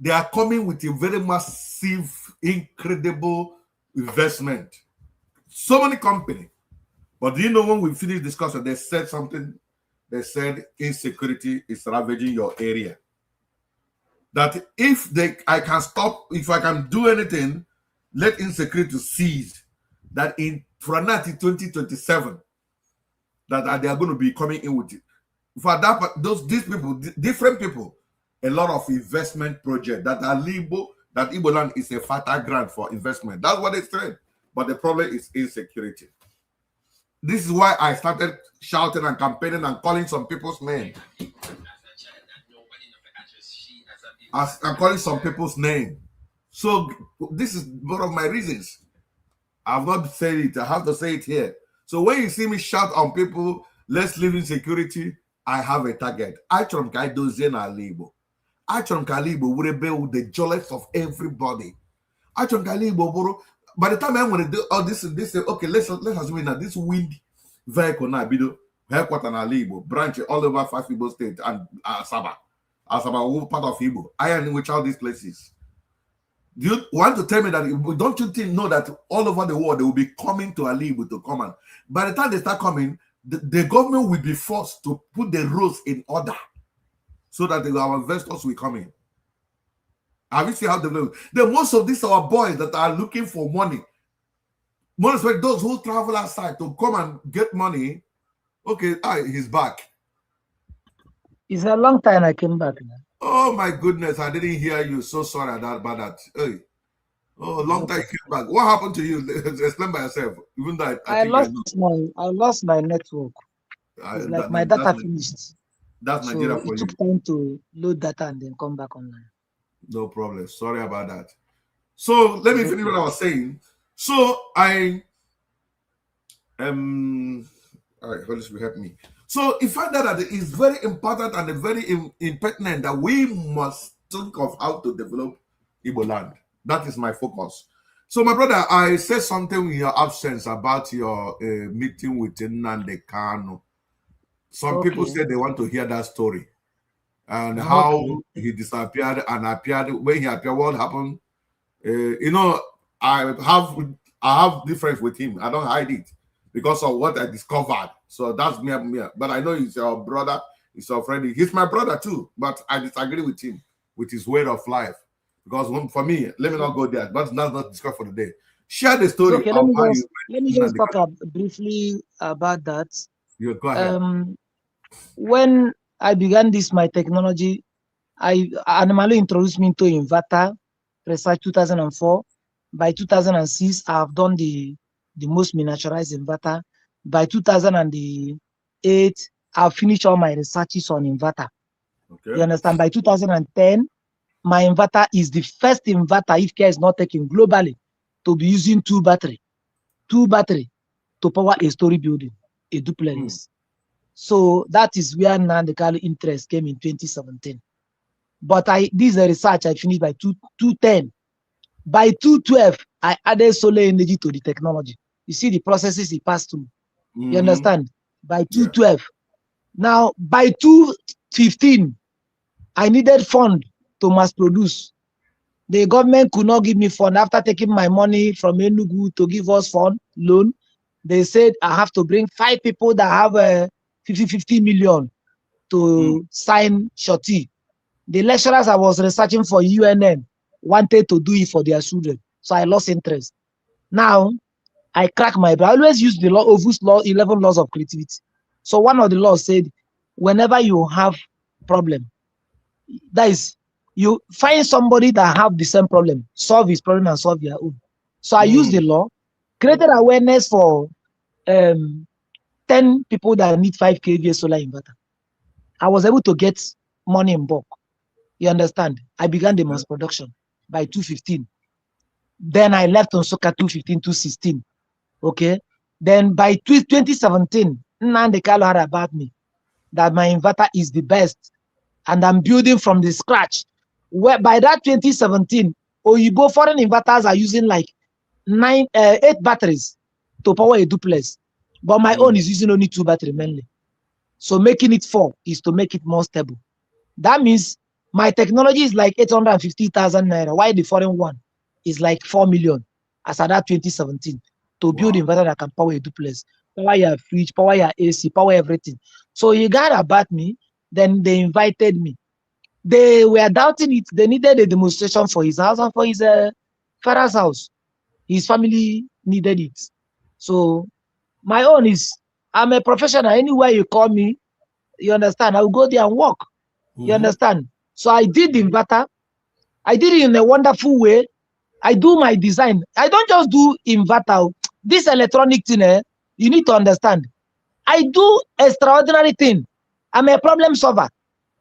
They are coming with a very massive, incredible investment. So many companies. But do you know when we finished discussing, they said something? They said insecurity is ravaging your area. That if I can do anything, let insecurity cease. That in Franati 2027, that they are going to be coming in with it. For that, these people, different people, a lot of investment projects that Igbo land is a fertile ground for investment. That's what they said. But the problem is insecurity. This is why I started shouting and campaigning and calling some people's names. I'm calling some people's name. So this is one of my reasons. I've not said it. I have to say it here. So when you see me shout on people, let's live in security, I have a target. I chom kai dozie na Igbo. I chom kai Igbo would be with the jollets of everybody. I chom kai Igbo boro. By the time I want to do all this, okay, let's assume that this wind vehicle now, headquarters na Igbo, branch all over 5 Igbo states and Sabah. as about part of Igbo. I am in which all these places. Do you want to tell me that? Don't you think know that all over the world they will be coming to Ali Igbo to come, and by the time they start coming, the government will be forced to put the rules in order so that our investors will come in. Have you seen how the most of these our boys that are looking for money? Most of those who travel outside to come and get money. Okay, he's back. It's a long time I came back now. Oh my goodness, I didn't hear you. So sorry about that. Hey. Oh, long time you came back. What happened to you? Explain by yourself. Even though I lost my network. It's like my data finished. That's Nigeria for you. It took time to load data and then come back online. No problem. Sorry about that. So let me finish what I was saying. So I all right, Holy Spirit help me. So if I know that it is very important and very impertinent that we must think of how to develop Igbo land. That is my focus. So my brother, I said something in your absence about your meeting with Nnamdi Kanu. Some people said they want to hear that story and how he disappeared and appeared. When he appeared, what happened? I have difference with him. I don't hide it because of what I discovered. So that's me. But I know he's your brother, he's your friend. He's my brother too, but I disagree with him, with his way of life. Because for me, let me not go there. But that's not discussed for the day. Share the story. Okay, let me just talk briefly about that. You go ahead. When I began my technology, Animalo introduced me to Inventor, research 2004. By 2006, I have done the most miniaturized inverter. By 2008, I've finished all my researches on inverter. Okay. You understand? By 2010, my inverter is the first inverter, if care is not taken globally, to be using two battery to power a story building, a duplex. So that is where Nnamdi Kanu interest came in 2017. But this is a research I finished by 2010. By 2012, I added solar energy to the technology. You see the processes it passed through. You understand? By 2012. Now, by 2015, I needed fund to mass produce. The government could not give me fund. After taking my money from Enugu to give us fund, loan, they said I have to bring 5 people that have 50 million to sign shorty. The lecturers I was researching for UNN wanted to do it for their children. So I lost interest. Now, I crack my brain. I always use the law of 11 laws of creativity. So one of the laws said, whenever you have problem, that is, you find somebody that have the same problem, solve his problem and solve your own. So I used the law, created awareness for 10 people that need 5 kVA solar inverter. I was able to get money in bulk. You understand? I began the mass production by 2015. Then I left on Soka 2015, 2016. Okay. Then by 2017, Nnamdi Kanu heard about me that my inverter is the best, and I'm building from the scratch. Where by that 2017, Oyibo foreign inverters are using like 8 batteries to power a duplex, but my own is using only 2 batteries mainly. So making it 4 is to make it more stable. That means my technology is like 850,000 naira, while the foreign one is like 4 million as at that 2017 to build inverter that can power a duplex, power your fridge, power your AC, power everything. So he got about me, then they invited me. They were doubting it. They needed a demonstration for his house and for his father's house. His family needed it. So my own is, I'm a professional. Anywhere you call me, you understand, I will go there and work. You understand? So I did the inverter. I did it in a wonderful way. I do my design. I don't just do inverter. This electronic thing, you need to understand. I do extraordinary thing. I'm a problem solver.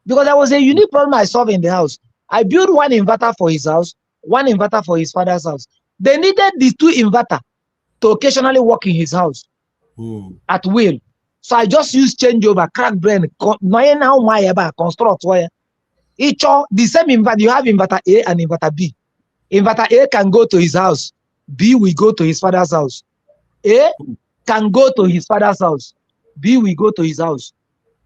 Because there was a unique problem I solved in the house. I built one inverter for his house, one inverter for his father's house. They needed these 2 inverters to occasionally work in his house at will. So I just use changeover, crack brain, knowing how my construct where each the same inverter. You have inverter A and inverter B. Inverter A can go to his house. B will go to his father's house. A can go to his father's house. B will go to his house.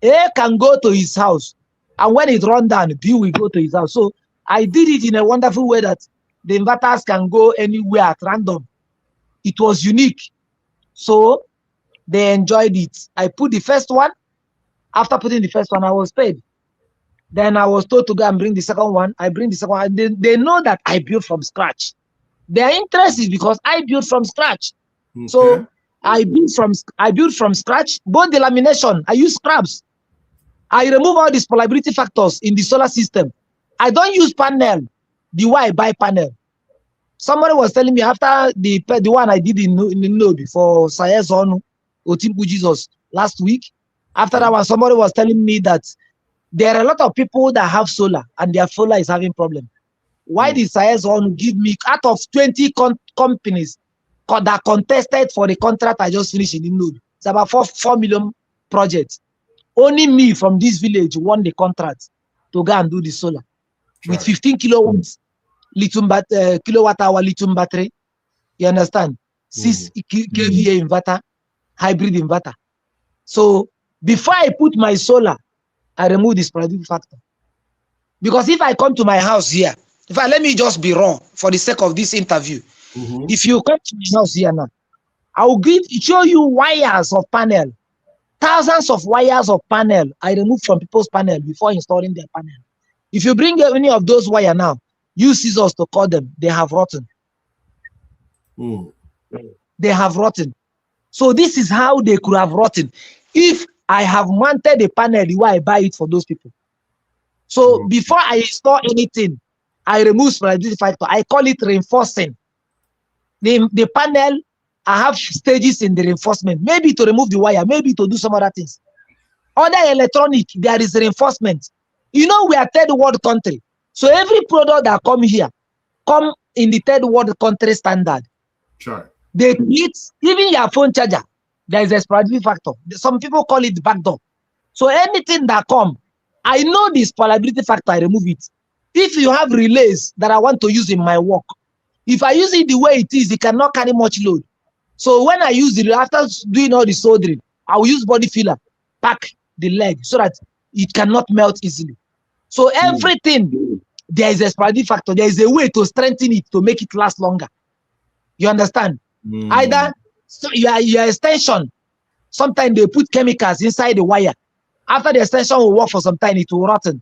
A can go to his house And when it run down, bill will go to his house. So I did it in a wonderful way that the inverters can go anywhere at random. It was unique. So they enjoyed it. I put the first one. After putting the first one, I was paid. Then I was told to go and bring the second one. I bring the second one. They know that I built from scratch. Their interest is because I built from scratch. Okay. So I built from scratch. Both the lamination, I use scraps. I remove all these polability factors in the solar system. I don't use panel. The way I buy panel. Somebody was telling me after the one I did in the node for Sayezonu Otimpu Jesus last week. After that one, somebody was telling me that there are a lot of people that have solar and their solar is having problem. Why did Sayezonu give me out of 20 companies that contested for the contract I just finished in the node? It's about 4 million projects. Only me from this village won the contract to go and do the solar with 15 kilowatts kilowatt hour lithium battery. You understand? 6 kVA inverter, hybrid inverter. So before I put my solar, I remove this polarity factor. Because if I come to my house here, let me just be raw for the sake of this interview. If you come to my house here now, I will show you wires of panel. Thousands of wires of panel I remove from people's panel before installing their panel. If you bring any of those wire now, use scissors to cut them, they have rotten. They have rotten. So this is how they could have rotten if I have mounted the panel the way I buy it for those people. So before I install anything, I remove polarity factor. I call it reinforcing. The panel, I have stages in the reinforcement, maybe to remove the wire, maybe to do some other things. Other electronic, there is reinforcement. You know, we are third world country. So every product that come here, come in the third world country standard. Sure. They create, even your phone charger, there is a polarity factor. Some people call it backdoor. So anything that come, I know this polarity factor, I remove it. If you have relays that I want to use in my work, if I use it the way it is, it cannot carry much load. So when I use it, after doing all the soldering, I will use body filler, pack the leg so that it cannot melt easily. So everything, there is a polarity factor. There is a way to strengthen it to make it last longer. You understand? Either your extension, sometimes they put chemicals inside the wire. After the extension will work for some time, it will rotten.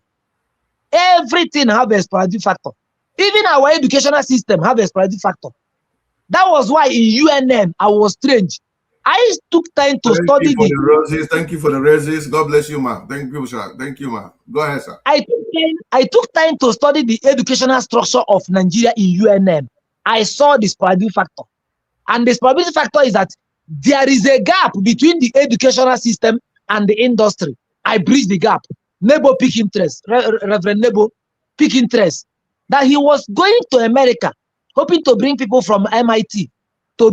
Everything have a polarity factor. Even our educational system have a polarity factor. That was why in UNM I was strange. I took time to study the roses. Thank you for the roses. God bless you, ma. Thank you, sir. Thank you, ma. Go ahead, sir. I took time to study the educational structure of Nigeria in UNM. I saw this polarity factor. And this polarity factor is that there is a gap between the educational system and the industry. I bridged the gap. Nebo pick interest, Reverend Nebo pick interest, that he was going to America, hoping to bring people from MIT to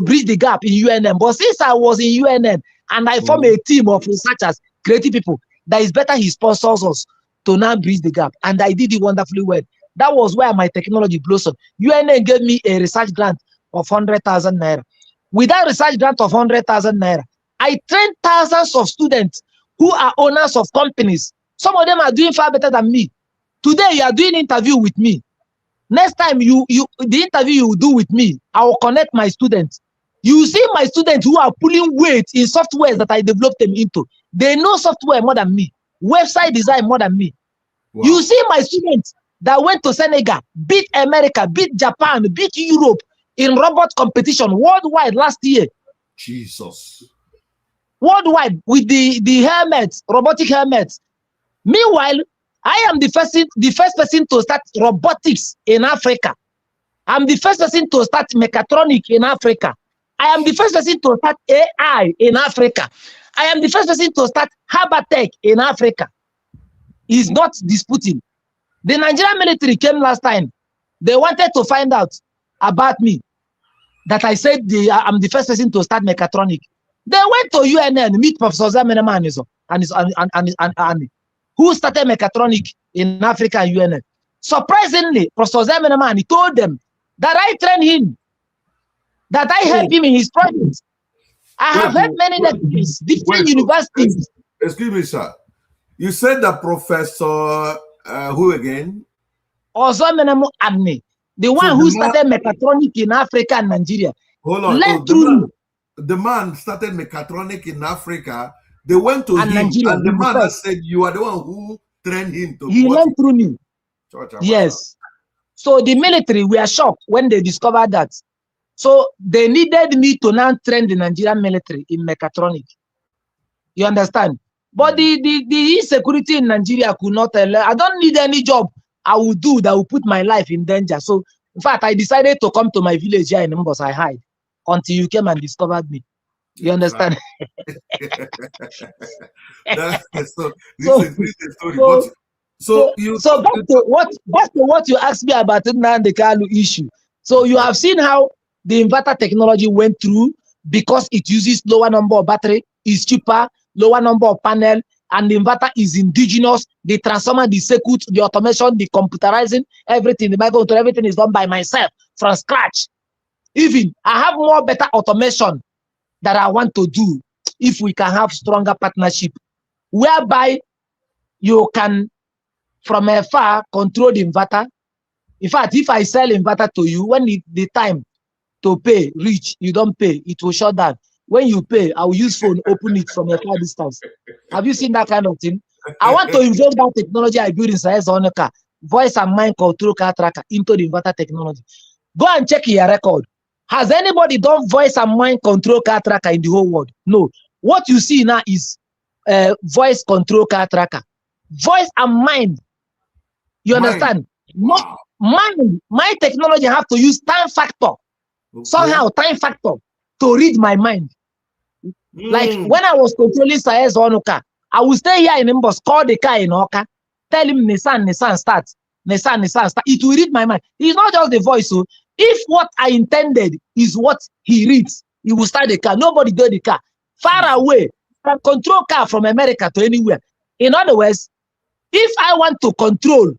bridge the gap in UNM. But since I was in UNM and I formed a team of researchers, creative people, that is better he sponsors us to now bridge the gap. And I did it wonderfully well. That was where my technology blossomed. UNM gave me a research grant of 100,000 naira. With that research grant of 100,000 naira, I trained thousands of students who are owners of companies. Some of them are doing far better than me. Today, you are doing interview with me. Next time, the interview you will do with me, I will connect my students. You see my students who are pulling weight in softwares that I developed them into. They know software more than me, website design more than me. Wow. You see my students that went to Senegal, beat America, beat Japan, beat Europe in robot competition worldwide last year. Jesus. Worldwide with the helmets, robotic helmets. Meanwhile, I am the first person to start robotics in Africa. I'm the first person to start mechatronic in Africa. I am the first person to start AI in Africa. I am the first person to start Habatech in Africa. He's not disputing. The Nigerian military came last time. They wanted to find out about me, that I said I'm the first person to start mechatronic. They went to UNN, meet Professor Zameneman and his army, who started mechatronic in Africa and UNN. Surprisingly, Professor Zameneman, he told them that I trained him, that I helped him in his projects. I have helped many different universities. Excuse me, sir. You said that Professor who again? Ozomenemu Adni, the one So who started mechatronic in Africa and Nigeria. Hold on. Led through The man started mechatronic in Africa. They went to and him, Nigeria. and the man that said, "You are the one who trained him to." He learned through me. Yes. So the military were shocked when they discovered that. So they needed me to now train the Nigerian military in mechatronic. You understand? But the insecurity in Nigeria could not tell. I don't need any job I will do that will put my life in danger. So in fact, I decided to come to my village here in Mbos. I hide until you came and discovered me. You understand? So back to what you asked me about the Kalu issue. So you have seen how the inverter technology went through because it uses lower number of battery, is cheaper, lower number of panel, and the inverter is indigenous. The transformer, the circuit, the automation, the computerizing, everything, the microcontroller, everything is done by myself from scratch. Even I have more better automation that I want to do if we can have stronger partnership, whereby you can from afar control the inverter. In fact, if I sell inverter to you, when the time to pay reach, you don't pay, it will shut down. When you pay, I will use phone, open it from a far distance. Have you seen that kind of thing? I want to involve that technology I built inside Zonica, voice and mind control car tracker into the inverter technology. Go and check your record. Has anybody done voice and mind control car tracker in the whole world? No. What you see now is voice control car tracker. Voice and mind. You understand? Wow. My technology have to use time factor. Okay. Somehow time factor to read my mind. Like when I was controlling Saez Onuka, I will stay here in Imbos, call the car in Oka, tell him Nissan start. Nissan start. It will read my mind. It's not just the voice. So if what I intended is what he reads, he will start the car. Nobody do the car. Far away, can control car from America to anywhere. In other words, if I want to control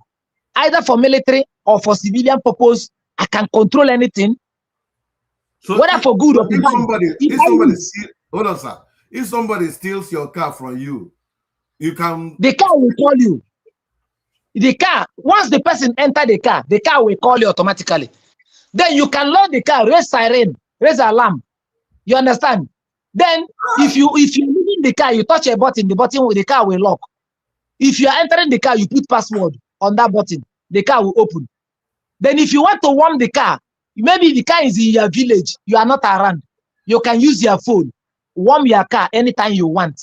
either for military or for civilian purpose, I can control anything. So whether for good or for bad. Hold on, sir. If somebody steals your car from you, you can. The car will call you. The car, once the person enter the car will call you automatically. Then you can load the car, raise siren, raise alarm. You understand? Then if you leaving the car, you touch a button, the car will lock. If you are entering the car, you put password on that button, the car will open. Then if you want to warm the car, maybe the car is in your village, you are not around, you can use your phone, warm your car anytime you want.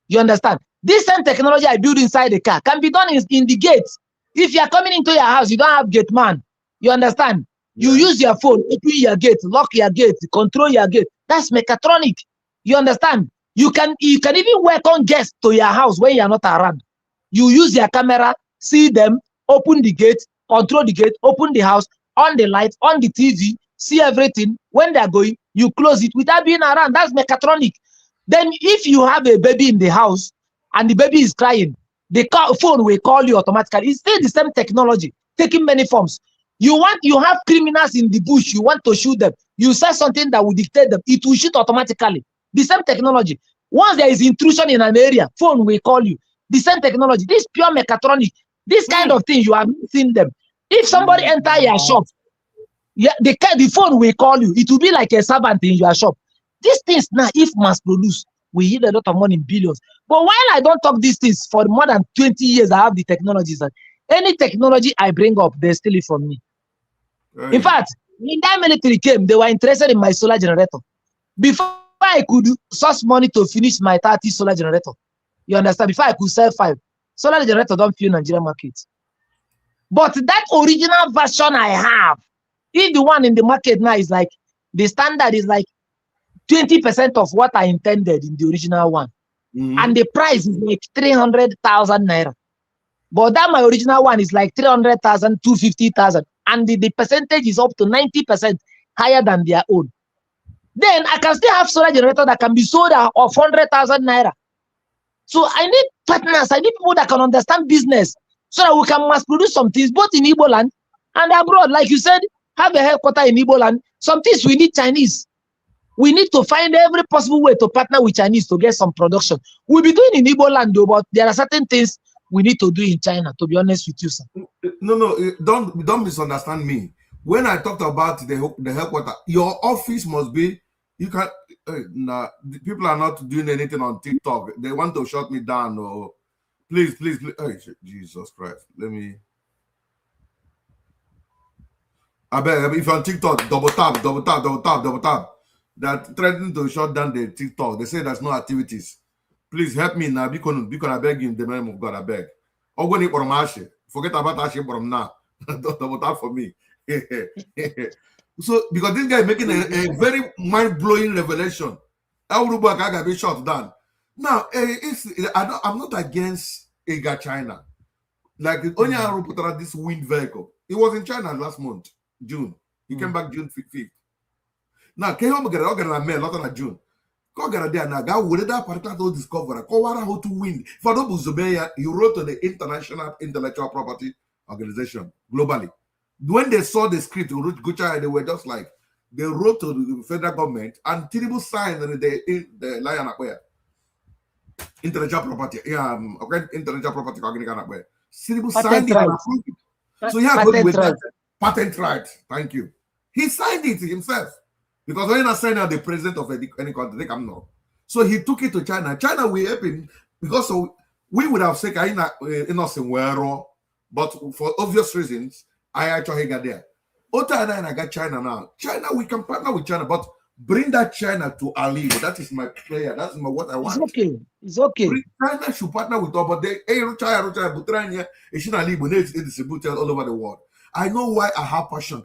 You understand? This same technology I build inside the car can be done in the gate. If you are coming into your house, you don't have gate man. You understand? You use your phone, open your gate, lock your gate, control your gate. That's mechatronic. You understand? You can even welcome guests to your house when you are not around. You use your camera, see them, open the gate, control the gate, open the house, on the light, on the TV, see everything. When they are going, you close it without being around. That's mechatronic. Then if you have a baby in the house and the baby is crying, the phone will call you automatically. It's still the same technology, taking many forms. You have criminals in the bush, you want to shoot them. You say something that will dictate them, it will shoot automatically. The same technology. Once there is intrusion in an area, phone will call you. The same technology. This pure mechatronic. This kind of thing, you have seen them. If somebody enter your shop, the phone will call you. It will be like a servant in your shop. These things now, if mass produce, we need a lot of money in billions. But while I don't talk these things, for more than 20 years, I have the technologies. Any technology I bring up, they steal it from me. Right. In fact, when that military came, they were interested in my solar generator. Before I could source money to finish my 30 solar generator, you understand? Before I could sell 5, solar generator don't fuel Nigerian market. But that original version I have, if the one in the market now is like, the standard is like 20% of what I intended in the original one. And the price is like 300,000 naira. But that my original one is like 300,000, 250,000. And the percentage is up to 90% higher than their own. Then I can still have solar generator that can be sold of 100,000 naira. So I need partners, I need people that can understand business so that we can mass produce some things both in Igbo land and abroad. Like you said, have a headquarter in Igbo land. Some things we need Chinese. We need to find every possible way to partner with Chinese to get some production. We'll be doing in Igbo land, though, but there are certain things we need to do in China, to be honest with you, sir. No, don't misunderstand me. When I talked about the headquarters, your office must be, you can, nah, the people are not doing anything on TikTok. They want to shut me down. Or please. Oh, Jesus Christ. Let me. I bet if you're on TikTok, double tap. They're threatening to shut down the TikTok. They say there's no activities. Please help me now. Because I beg you in the name of God, I beg. Forget about Ashe from now. Double tap for me. So, because this guy is making a very mind-blowing revelation. Everybody can be shut down. Now, I'm not against Ega China. Like, only I put this wind vehicle. It was in China last month, June. He came back June 5th. Now, can you get a mail, not on June? Go get there now. Go with that particular discovery. Go how to win. For the Buzubeya, he wrote to the International Intellectual Property Organization globally. When they saw the script, they were just like, they wrote to the federal government and Tinubu signed the Lion Aquare. Intellectual property, intellectual property organization. Tinubu signed it and approved it. So yeah, good with that. Patent right. Thank you. He signed it himself. Because when I signed out the president of any country, they come now. So he took it to China. China will help him because we would have said innocent were, but for obvious reasons, I actually got there. Ota and I got China now. China, we can partner with China, but bring that China to Ali. That is my prayer. That's what I want. It's okay. It's okay. China should partner with us, but they distributed all over the world. I know why I have passion.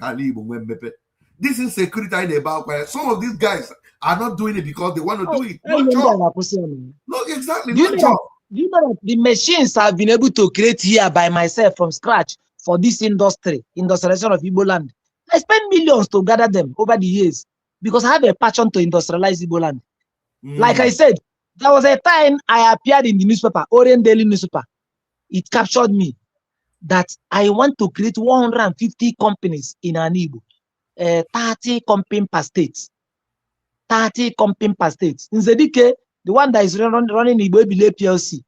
This is security about where some of these guys are not doing it because they want to do it. No, exactly. Do you know that the machines I've been able to create here by myself from scratch for this industrialization of Igbo land? I spent millions to gather them over the years because I have a passion to industrialize Igbo land. Like I said, there was a time I appeared in the newspaper, Orient Daily newspaper. It captured me that I want to create 150 companies in an Igbo. 30 companies per state. 30 companies per state. In Zedike, the one that is running Igbo PLC,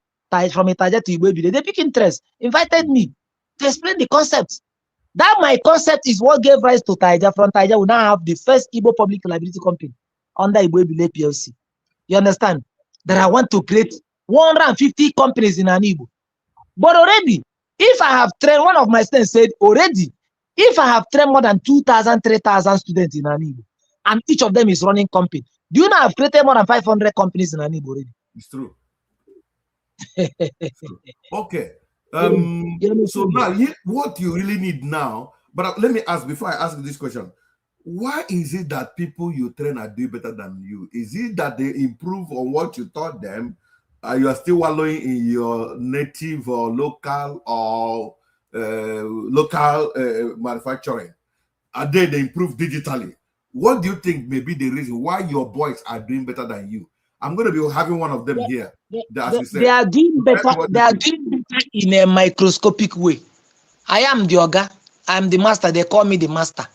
from Itaja to Igbo, they pick interest, invited me to explain the concept. That my concept is what gave rise to Taija. From Taija, we now have the first Igbo public liability company under Igbo PLC. You understand? That I want to create 150 companies in an Igbo. But already, if I have trained, one of my students said, already, if I have trained more than 2,000, 3,000 students in an Igbo, and each of them is running company, do you know I've created more than 500 companies in an Igbo already? It's true. Okay. So now, what you really need now, but let me ask, before I ask this question, why is it that people you train are doing better than you? Is it that they improve on what you taught them? You are still wallowing in your native or local manufacturing? Are they improve digitally? What do you think may be the reason why your boys are doing better than you? I'm going to be having one of them here. They are doing better. They are doing better in a microscopic way. I am the Oga. I am the master. They call me the master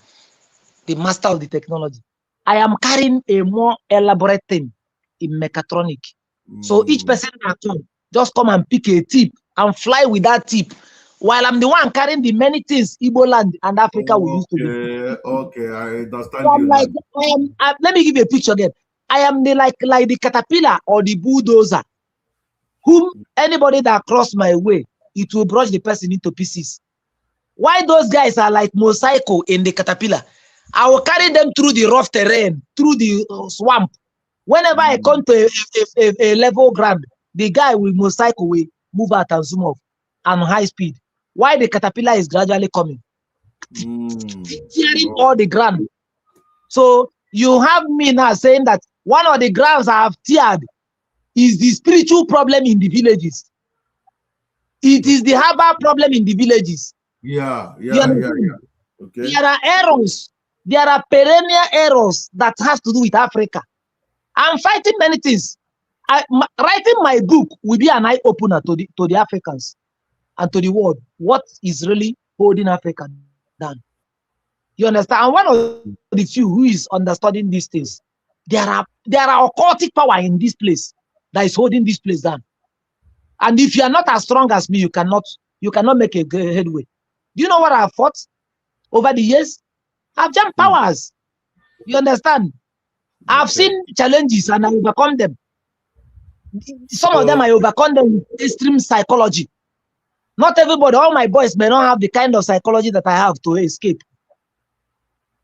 of the technology. I am carrying a more elaborate thing in mechatronic. So each person that come, just come and pick a tip and fly with that tip. While I'm the one carrying the many things Igbo land and Africa we used to do. Okay, I understand. So I'm like, let me give you a picture again. I am the like the caterpillar or the bulldozer, whom anybody that cross my way, it will brush the person into pieces. Why those guys are like motorcycle in the caterpillar? I will carry them through the rough terrain, through the swamp. Whenever I come to a level ground, the guy with motorcycle will move out and zoom off and high speed. Why the caterpillar is gradually coming, tearing all the ground. So you have me now saying that one of the grounds I have teared is the spiritual problem in the villages. It is the harbor problem in the villages. Yeah. Okay. There are errors. There are perennial errors that has to do with Africa. I'm fighting many things. Writing my book will be an eye-opener to the Africans and to the world. What is really holding Africa down? You understand? I'm one of the few who is understanding these things. there are occultic power in this place that is holding this place down. And if you are not as strong as me, you cannot make a headway. Do you know what I've fought over the years? I've jumped powers. You understand? I've seen challenges and I overcome them. Some of them I overcome them with extreme psychology. Not everybody, all my boys may not have the kind of psychology that I have to escape.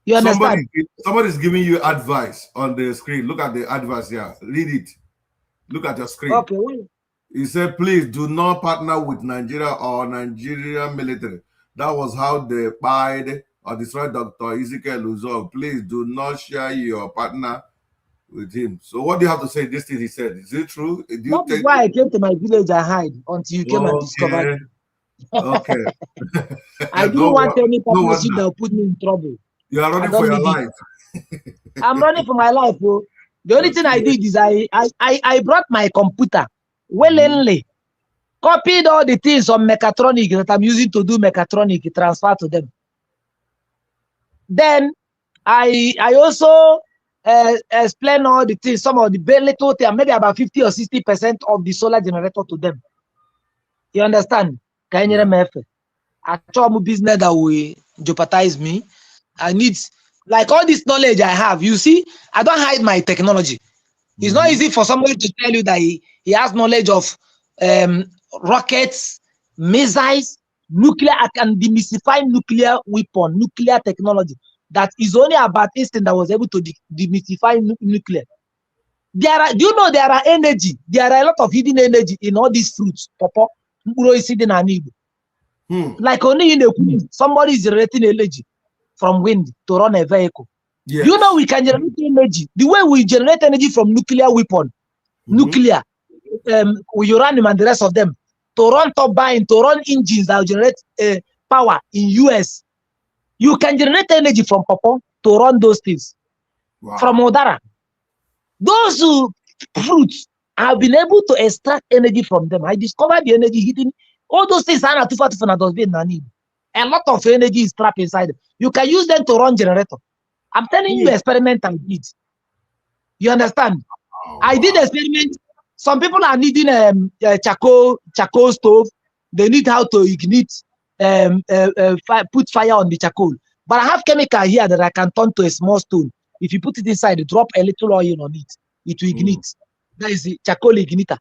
You understand? Somebody's giving you advice on the screen. Look at the advice here. Read it. Look at your screen. Okay. Well, he said, please do not partner with Nigeria or Nigerian military. That was how they buyed or destroyed Dr. Ezekiel Uzog. Please do not share your partner with him. So what do you have to say? This thing he said, is it true? That's why I came to my village and hide until you came and discovered me. Okay. I don't want any partnership that will put me in trouble. You are running for your life. I'm running for my life, bro. The only thing I did is I brought my computer willingly, copied all the things on mechatronic that I'm using to do mechatronic, transfer to them. Then I also explain all the things, some of the very little things, maybe about 50 or 60% of the solar generator to them. You understand? I try a business that will jeopardize me. I need, like all this knowledge I have, you see, I don't hide my technology. It's not easy for somebody to tell you that he has knowledge of rockets, missiles, nuclear. I can demystify nuclear weapon, nuclear technology. That is only about Einstein that was able to demystify nuclear. Do you know there are energy? There are a lot of hidden energy in all these fruits. Like only in the somebody is generating energy from wind to run a vehicle. Yes. You know we can generate energy. The way we generate energy from nuclear weapon, nuclear, uranium and the rest of them, to run turbine, to run engines that will generate power in US. You can generate energy from Popo to run those things. Wow. From Odara. Those fruits, I've been able to extract energy from them. I discovered the energy hidden. All those things are a lot of energy is trapped inside them. You can use them to run generator. I'm telling you, experiment I did. You understand? Oh, I did experiment. Some people are needing charcoal stove. They need how to ignite, put fire on the charcoal. But I have chemical here that I can turn to a small stone. If you put it inside, drop a little oil on it, it will ignite. That is the charcoal igniter.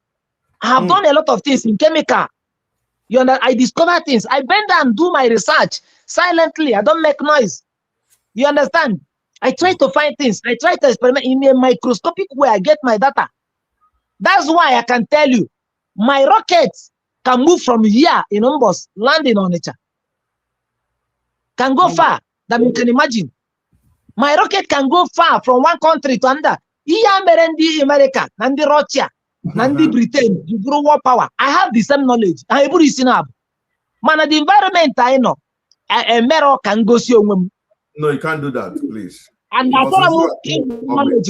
I have done a lot of things in chemical. You understand? I discover things. I bend down and do my research silently. I don't make noise. You understand? I try to find things. I try to experiment in a microscopic way. I get my data. That's why I can tell you, my rockets can move from here in Umbos, landing on nature. Can go far than you can imagine. My rocket can go far from one country to another. America, Nandi Russia, Nandi Britain, you grow war power. I have the same knowledge. I have man, the environment I know. A mirror can go see. No, you can't do that, please. And that's knowledge.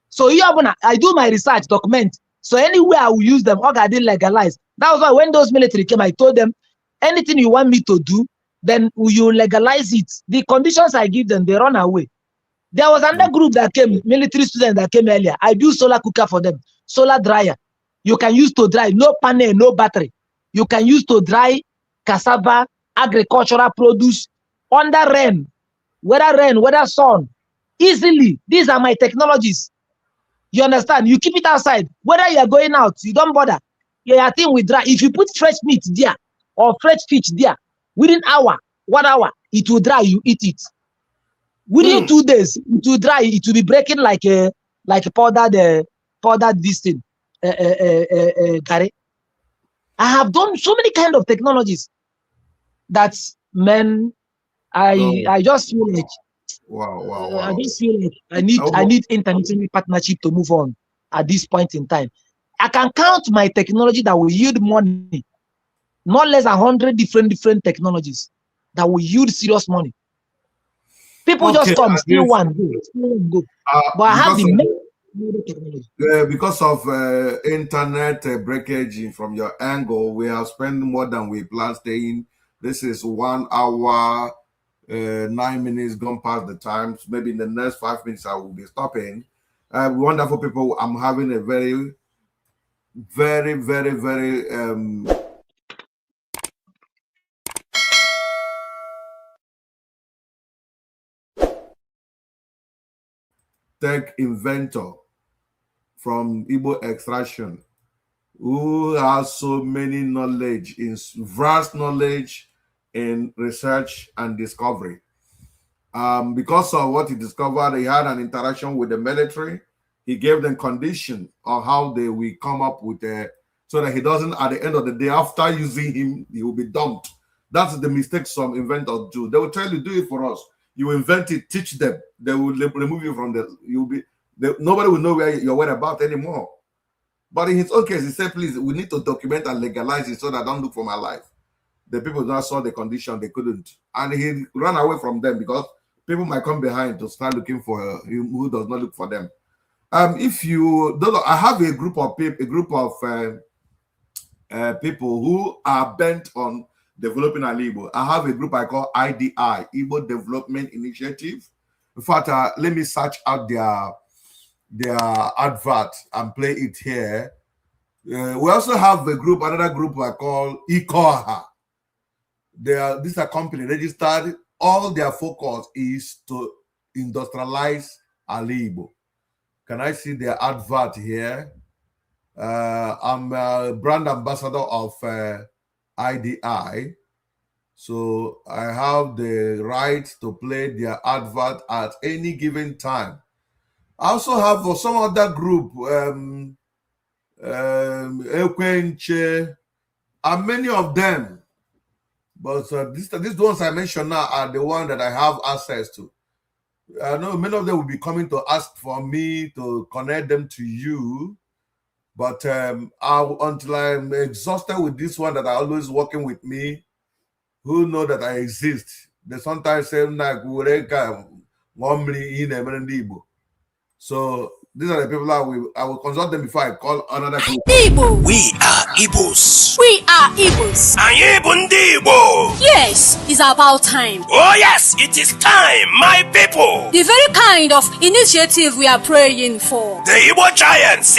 So I do my research, document. So anywhere I will use them, I didn't legalize. That was why when those military came, I told them, anything you want me to do, then you legalize it. The conditions I give them, they run away. There was another group that came, military students that came earlier. I do solar cooker for them, solar dryer. You can use to dry, no panel, no battery. You can use to dry cassava, agricultural produce, under rain, whether sun, easily. These are my technologies. You understand? You keep it outside. Whether you are going out, you don't bother. Your thing will dry. If you put fresh meat there or fresh fish there, within 1 hour, it will dry. You eat it. Within 2 days, it will dry. It will be breaking like a powdered this thing. I have done so many kind of technologies that I just feel like I just feel like I need international partnership to move on at this point in time. I can count my technology that will yield money, not less than 100 different technologies that will yield serious money. People just come, steal one, go. But I have the main technology. Because of internet breakage from your angle, we have spent more than we planned staying. This is 1 hour 9 minutes gone past the time. So maybe in the next 5 minutes I will be stopping. Wonderful people. I'm having a very, very, very, very tech inventor from Igbo extraction who has so many knowledge, in vast knowledge in research and discovery. Because of what he discovered, he had an interaction with the military. He gave them condition on how they will come up with so that he doesn't, at the end of the day, after using him, he will be dumped. That's the mistake some inventors do. They will tell you, do it for us. You invent it, teach them. They will remove you from nobody will know where you're about anymore. But in his own case, he said, please, we need to document and legalize it so that I don't look for my life. The people not saw the condition, they couldn't. And he ran away from them because people might come behind to start looking for him who does not look for them. If you don't know, I have a group of people who are bent on developing Igbo. I have a group I call IDI, Igbo Development Initiative. In fact, let me search out their advert and play it here. We also have another group I call IKOHA. This is a company registered. All their focus is to industrialize Igbo. Can I see their advert here? I'm a brand ambassador of IDI. So I have the right to play their advert at any given time. I also have some other group, Ekwenche, and many of them. But these ones I mentioned now are the ones that I have access to. I know many of them will be coming to ask for me to connect them to you. But until I'm exhausted with this one that are always working with me, who know that I exist, they sometimes say, so these are the people I will consult them before I call another group. Igbo. We are Igbos. We are Igbos. Anyị bụ ndị Igbo. Yes, it's about time. Oh yes, it is time, my people. The very kind of initiative we are praying for. The Igbo giants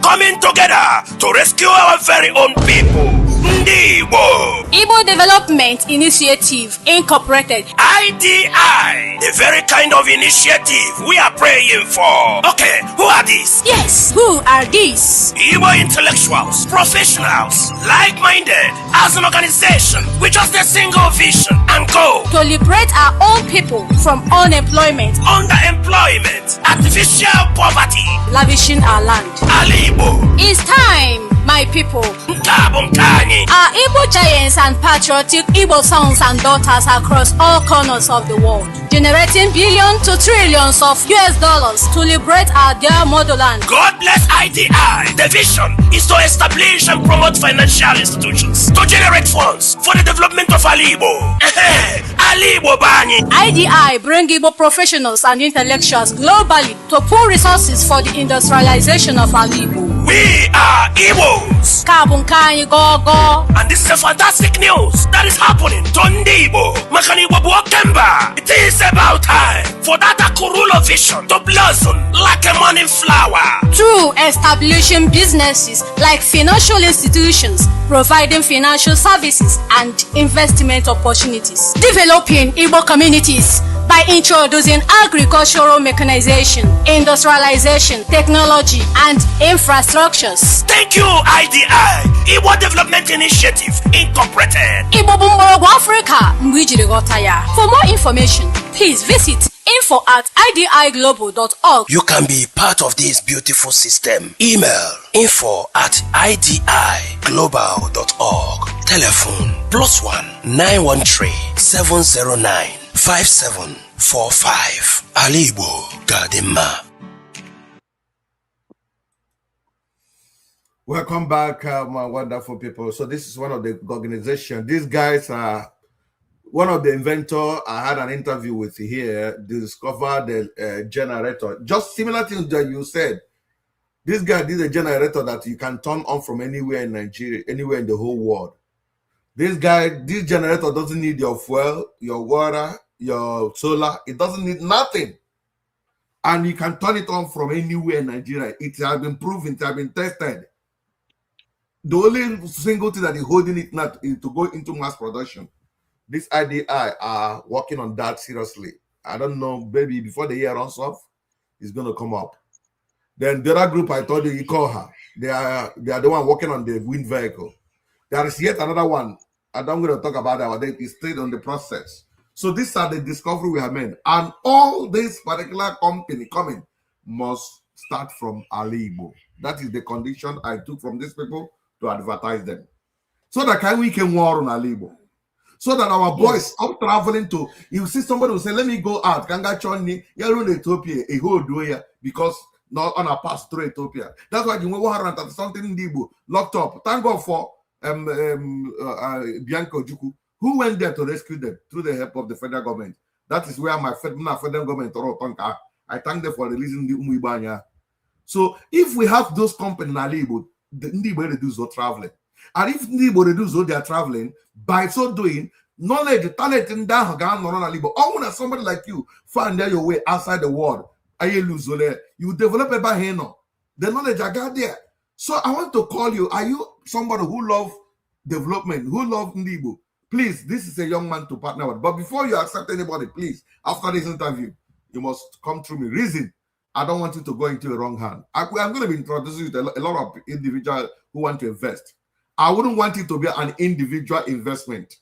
coming together to rescue our very own people. Ndị Igbo. Igbo Development Initiative Incorporated. IDI. The very kind of initiative we are praying for. Okay, who are these? Yes, who are these? Igbo intellectuals, professionals, like-minded, as an organization with just a single vision and goal. To liberate our own people from unemployment, underemployment, artificial poverty, lavishing our land. Igbo. It's time, my people. Nkabunkanyi. Our Igbo giants and patriotic Igbo sons and daughters across all corners of the world, generating billions to trillions of US dollars to liberate our dear motherland. God bless IDI. The vision is to establish and promote financial institutions to generate funds for the development of Igbo. Igbo Bani. IDI bring Igbo professionals and intellectuals globally to pool resources for the industrialization of Igbo. We are Igbos. Kabunkanyi go go. And this is a fantastic news that is happening to Igbo. Makani Igbo Kemba. It is about time for that Akurulo vision to blossom like a morning flower. Through establishing businesses like financial institutions, providing financial services and investment opportunities. Developing Igbo communities by introducing agricultural mechanization, industrialization, technology, and infrastructures. Thank you, IDI, Igbo Development Initiative Incorporated. Igbo Bumborogo Africa, Mwijiri Gotaya. For more information, please visit info@idiglobal.org. You can be part of this beautiful system. Email info@idiglobal.org. Telephone +1 913 709 5745. Igbo Gadima. Welcome back, my wonderful people. So this is one of the organizations. These guys are one of the inventor. I had an interview with here. Discovered the generator. Just similar things that you said. This guy did a generator that you can turn on from anywhere in Nigeria, anywhere in the whole world. This generator doesn't need your fuel, your water, your solar. It doesn't need nothing. And you can turn it on from anywhere in Nigeria. It has been proven, it has been tested. The only single thing that is holding it not is to go into mass production. This IDI are working on that seriously. I don't know, maybe before the year runs off, it's going to come up. Then the other group I told you call her. They are the one working on the wind vehicle. There is yet another one. I'm going to talk about that, but it's still on the process. So these are the discovery we have made. And all this particular company coming must start from Ali Igbo. That is the condition I took from these people to advertise them. So that we can war on Ali Igbo. So that our boys stop traveling to, you see somebody will say, let me go out. Kanga Choni, you're in Ethiopia, a whole do because not on a pass through Ethiopia. That's why you want something in Igbo locked up. Thank God for Bianco Juku, who went there to rescue them through the help of the federal government. That is where my federal government, I thank them for releasing the Umibanya. So if we have those companies in Igbo, the Igbo reduce their traveling. And if Igbo reduce their traveling, by so doing, knowledge, talent in that or when somebody like you find your way outside the world, you develop a baheno. The knowledge I got there. So I want to call you. Are you somebody who love development, who love Igbo? Please, this is a young man to partner with. But before you accept anybody, please, after this interview, you must come through me. Reason, I don't want you to go into the wrong hand. I'm going to be introducing you to a lot of individuals who want to invest. I wouldn't want it to be an individual investment.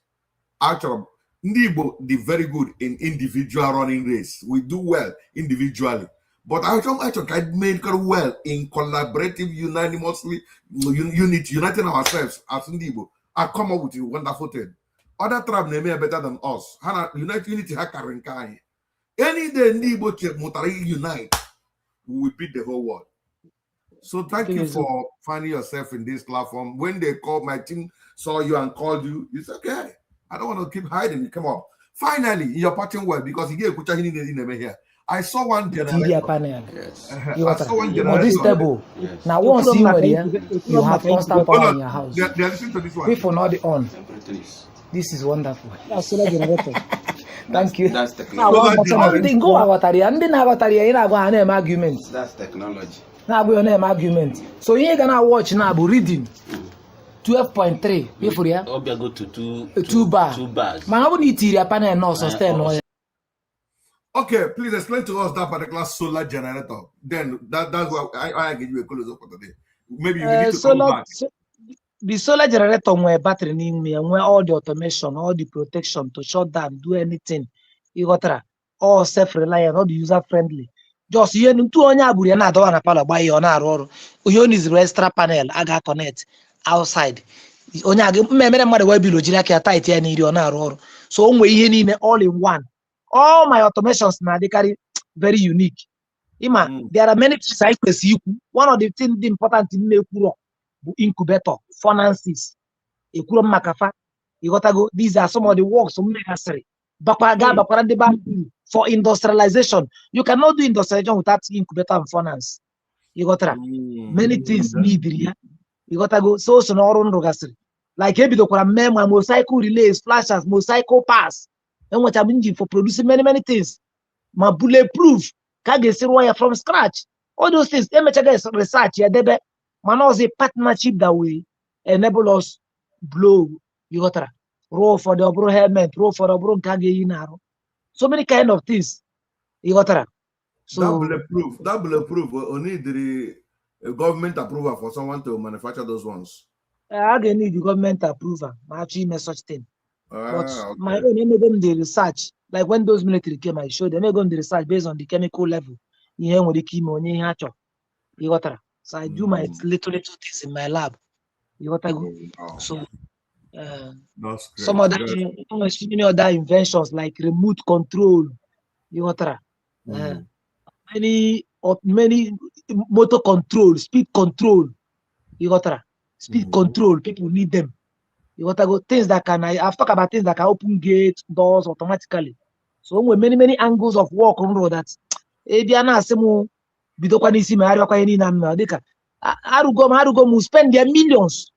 Actually, Igbo did very good in individual running race. We do well individually. But I can make it well in collaborative, unanimously, uniting ourselves as Igbo. I come up with a wonderful thing. Other tribes may be better than us. Unity Hakarinkai. Any day Igbo Mutari unite, we will beat the whole world. So thank you for finding yourself in this platform. When they called, my team saw you and called you, it's okay. I don't want to keep hiding. You come up. Finally, in your parting word, because you gave a here. I saw one generator. Panel. Yes. I saw one generator. On this table. Yes. Now once you were there, you have constant power in your house. They listen to this one. Before not the on. Temperature is. This is wonderful. That's solar generator. Thank you. That's Now, technology. one button Everything go about it. And then about it, you know, go on argument. That's technology. Now go on argument. So you gonna watch now reading 12.3. Before ya. Obia go to two bar. 2 bars. Man, I won't need to panel no sustain no. Okay, please explain to us that particular solar generator. Then that's what I give you a close up for today. Maybe you need to come back. The solar generator where battery in me and where all the automation, all the protection to shut down, do anything. You got that. All self-reliant, all the user-friendly. Just you know, 200 aburi na do na pala buy your na arụ. You need the extra panel aga connect outside. Onye aga mmemere mmadụ wee bilo jiri aka tight ya n'iri ọ na-arụ ọrụ. So o nwere ihe niile all in one. All my automations na adịkarị very unique. Ima, there are many things I kwesị ikwu. One of the things dị important in na-ekwuru bụ incubator, finances. Ekwuru makafa. You got to go. These are some of the works megasịrị. Bakwara ndị bank for industrialization. You cannot do industrialization without incubator and finance. You got to many things need here. You got to go. So no ọrụ nrụgasịrị. Like ebidokwara mmemme motorcycle relays, flashers, motorcycle pass. And what I'm engine for producing many things. Ma bulletproof. Can get wire from scratch. All those things. Research. Yeah, man, was a partnership that will enable us blow. You got to roll for the obro helmet, roll for the obro kage inaro. So many kind of things. You got to. So That bulletproof. Only the government approval for someone to manufacture those ones. I don't need the government approval. I actually make such thing. But Okay. my own, I made them the research. Like when those military came, I showed them. I go the research based on the chemical level. You hear what the chemo, you got to. So I do my little things in my lab. You got to go. Wow. So That's great. some other many other inventions like remote control. You got to. Many motor control, speed control. You got to. Speed control. People need them. You got to go things that can. I've talked about things that can open gates, doors automatically. So with many angles of work on road that. Arugom will spend their millions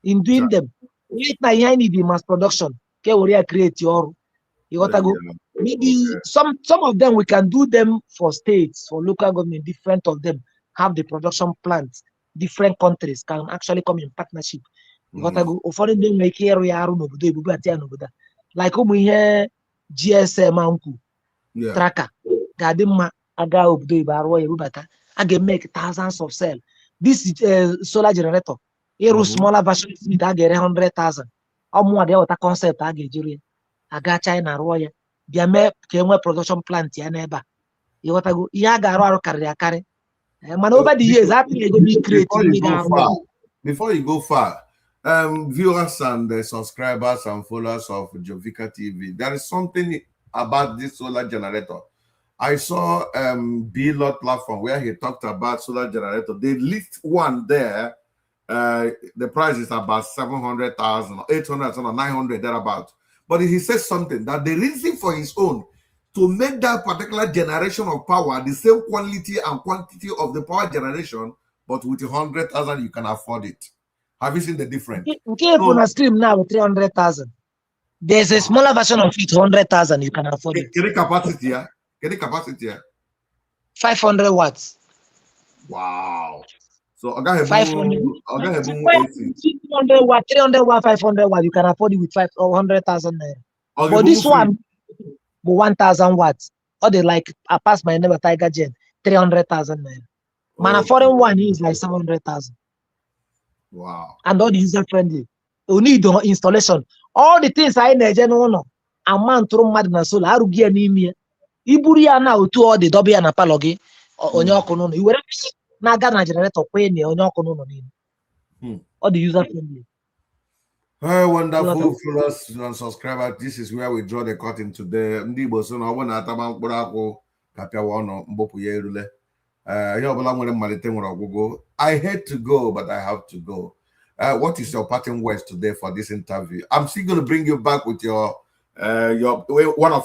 in doing them. right now here I need the mass production. Okay, we create your. You got to go. Maybe some of them we can do them for states, for local government. Different of them have the production plants. Different countries can actually come in partnership. You got to go. Afford them make here we are no good. Like here GSM uncle tracker. Gadima aga obdo ibarwa ibata. I can make thousands of cells. This solar generator. Here smaller version I get 100,000. Or more there what a concept I get aga China rụọ ya bịa mee ka enwee production plant ya n'ebe a ịghọtago ihe a ga-arụ arụ karịrị akarị mana over the years a ga-eje create before you go far, viewers and subscribers and followers of Jovika TV, there is something about this solar generator. I saw B-Lot platform where he talked about solar generator. They list one there. The price is about 700,000, 800,000, or 900 thereabout. But he says something that the reason for his own to make that particular generation of power the same quality and quantity of the power generation, but with 100,000 you can afford it. Have you seen the difference? Okay, on a stream now with 300,000. There's a smaller version of it, 100,000. You can afford it. Get the capacity, yeah. Get the capacity, yeah. 500 watts. Wow. So I got 500. 300 watt, 300 watt, 500 watt. You can afford it with 100,000 naira. But this one, 1,000 watts. Or they like I pass my neighbor Tiger Gen, 300,000 naira. Man, a foreign one is like 700,000. Wow. And all the user friendly. You need the installation. All the things I need, no. A man through mad na solar. Arugi anemia. Iburia na utu all the dobby and a palogi. Onyo kono. You were naga na generator kwenye onyo kono no nini. All the user friendly. Hey, wonderful followers and subscribers. This is where we draw the curtain today. Ndi Igbo so na wana atama mkpụrụ akwụ kapia wano mbopu ya erule. I hate to go, but I have to go. What is your parting words today for this interview? I'm still going to bring you back with your one or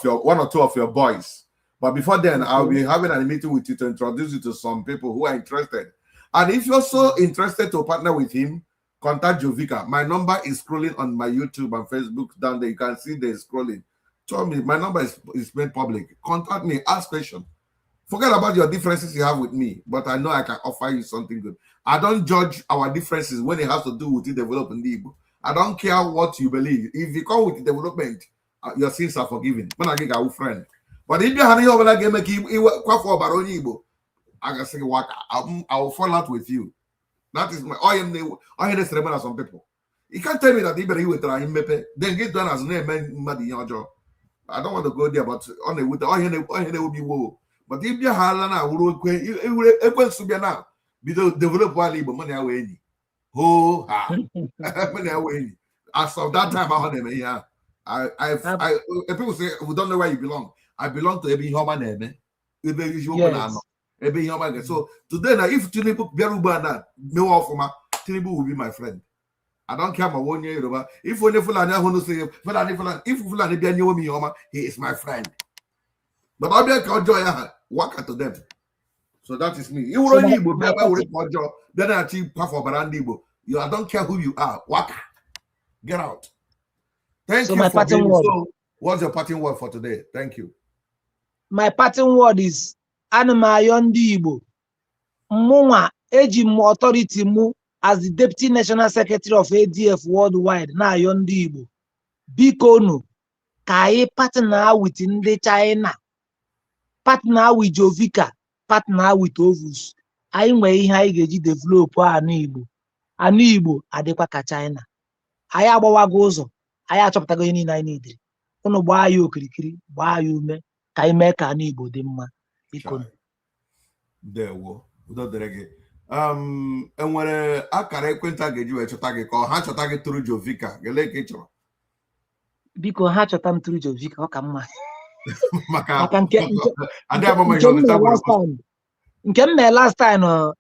two of your boys. But before then, I'll be having a meeting with you to introduce you to some people who are interested. And if you're so interested to partner with him, contact Jovika. My number is scrolling on my YouTube and Facebook down there. You can see the scrolling. Tell me, my number is made public. Contact me, ask questions. Forget about your differences you have with me, but I know I can offer you something good. I don't judge our differences when it has to do with the development. I don't care what you believe. If you come with the development, your sins are forgiven. When I get a friend. But if you have any other game, I can say what I will fall out with you. That is my I am some people. You can't tell me that you will try then get done as name man in your job. I don't want to go there, but on the with the will be woe. But if you have it will be now. Because develop one Igbo money away. Oh, money away. As of that time, I had yeah. I people say we don't know where you belong. I belong to every human name. Every human. So today now, if Tinubu Beruba na no offer, Tinubu will be my friend. I don't care about 1 year. If only Fulani who say if Fulani be new me, he is my friend. But I'll be a joy. Work to them. So that is me. You will only then I achieve half of Barandibo. I don't care who you are. Waka. Get out. Thank you for being so. What's your parting word for today? Thank you. My parting word is Anima Yondi Igbo. Mwa eji mu authority mu as the Deputy National Secretary of ADF Worldwide na Yondi Igbo. Biko nu ka anyị partner with ndị China. Partner with Jovika. Partner with Ovus. Anyị nwere ihe anyị ga-eji develop anụ Igbo. Anụ Igbo adịkwa ka China. Anyị agbawago ụzọ. Anyị achọpụtago ihe niile anyị niile. Unu gbaa ya okirikiri, gbaa ya ume ka anyị mee ka anụ Igbo dị mma. Biko. Dewo. Udo dịrị gị. Enwere akara ekwentị a ga-eji wee chọta gị ka ha chọta gị tụrụ Jovika. Gele ka ị chọrọ. Biko ha chọta m tụrụ Jovika ọ ka mma. Maka nke m mee last time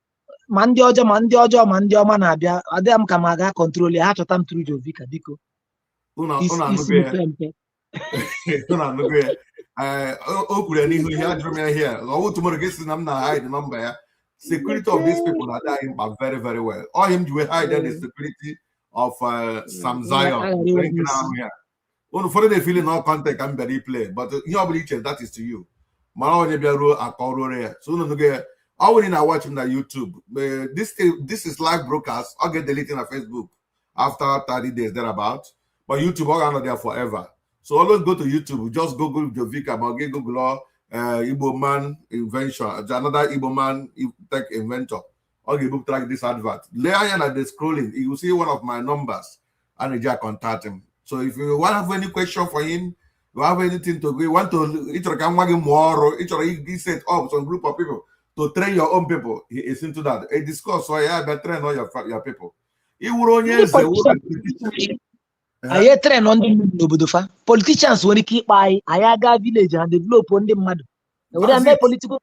ma ndị ọjọọ ma ndị ọma na-abịa adịghị m ka m aga kọntrol ya ha chọta m tụrụ Jovika biko o kwuru n'ihu ihe ajụrụ m ya ihe ọwụ tụmọrọ gị si na m na hide nọmba ya security of these people na adịghị mkpa very very well ọ him ji wee hide the security of Sam Zion. For the feeling no content can be replay, but you that is to you. So no I will not watch him on YouTube. This is live broadcast. I'll get deleted on Facebook after 30 days thereabout. But YouTube, I'll not there forever. So always go to YouTube. Just Google Jovika, but get Google Igbo man invention. Another Igbo man tech inventor. I'll get book track this advert. Later at the scrolling, you will see one of my numbers, and you contact him. So if you want to have any question for him, you have anything to go, you want to each other can more, each other he set up some group of people to train your own people. He is into that. A discourse, so yeah, but train all your people. He will only I train on the Nobudufa. Politicians when they keep by Ayaga village and develop on the mad. They political.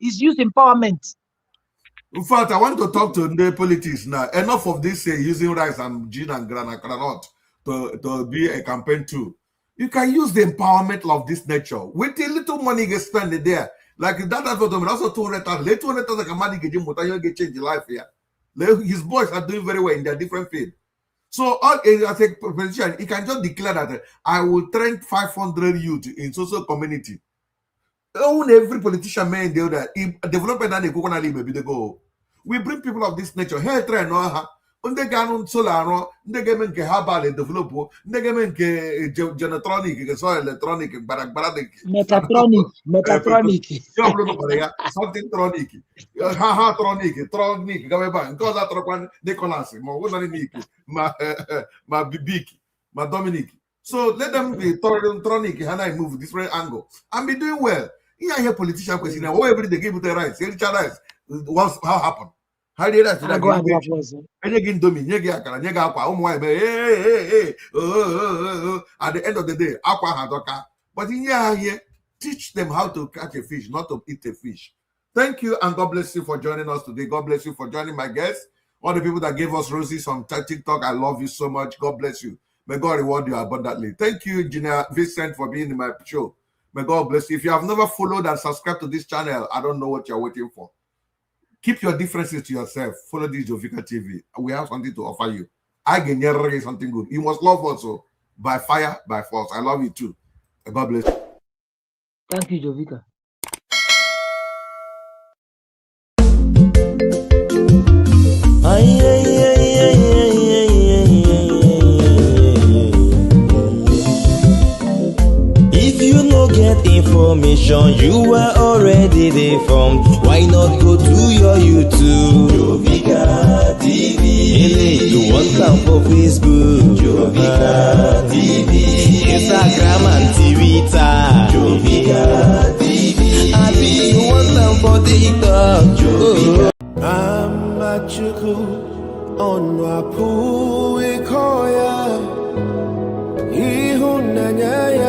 It's youth empowerment. In fact, I want to talk to the politics now. Enough of this using rice and gin and granite to be a campaign tool. You can use the empowerment of this nature with a little money you spend there. Like that advertisement, also 200,000. 200,000 money get change life here. His boys are doing very well in their different field. So as a politician, he can just declare that I will train 500 youth in social community. Own every politician man there that development and they go. We bring people of this nature. Hey, train no ha. Unde ganun solar, unde game nke habal develop, unde game nke genetronic, so electronic, barack mechatronic. Something tronic. Ha tronic, go back. Because that one Nicholas, ma big, ma Dominic. So let them be tronic, and I move different angle. And be doing well. Here politician question now. Everybody they give you the rights. Rights. What's how happened? How did that? At the end of the day, but in here, teach them how to catch a fish, not to eat a fish. Thank you, and God bless you for joining us today. God bless you for joining my guests. All the people that gave us roses on TikTok, I love you so much. God bless you. May God reward you abundantly. Thank you, Gina Vincent, for being in my show. May God bless you. If you have never followed and subscribed to this channel, I don't know what you're waiting for. Keep your differences to yourself. Follow this Jovika TV. We have something to offer you. I can get something good. You must love also by fire, by force. I love you too. God bless you. Thank you, Jovika. If you no get information, you are already deformed. Why not go to your YouTube? Jovika TV. Hey, you want come for Facebook? Jovika TV. Instagram and Twitter. Jovika TV. Abi, you want come for TikTok? Jovika. I'm a chuku on Wapu Ikoya. Ihunanya.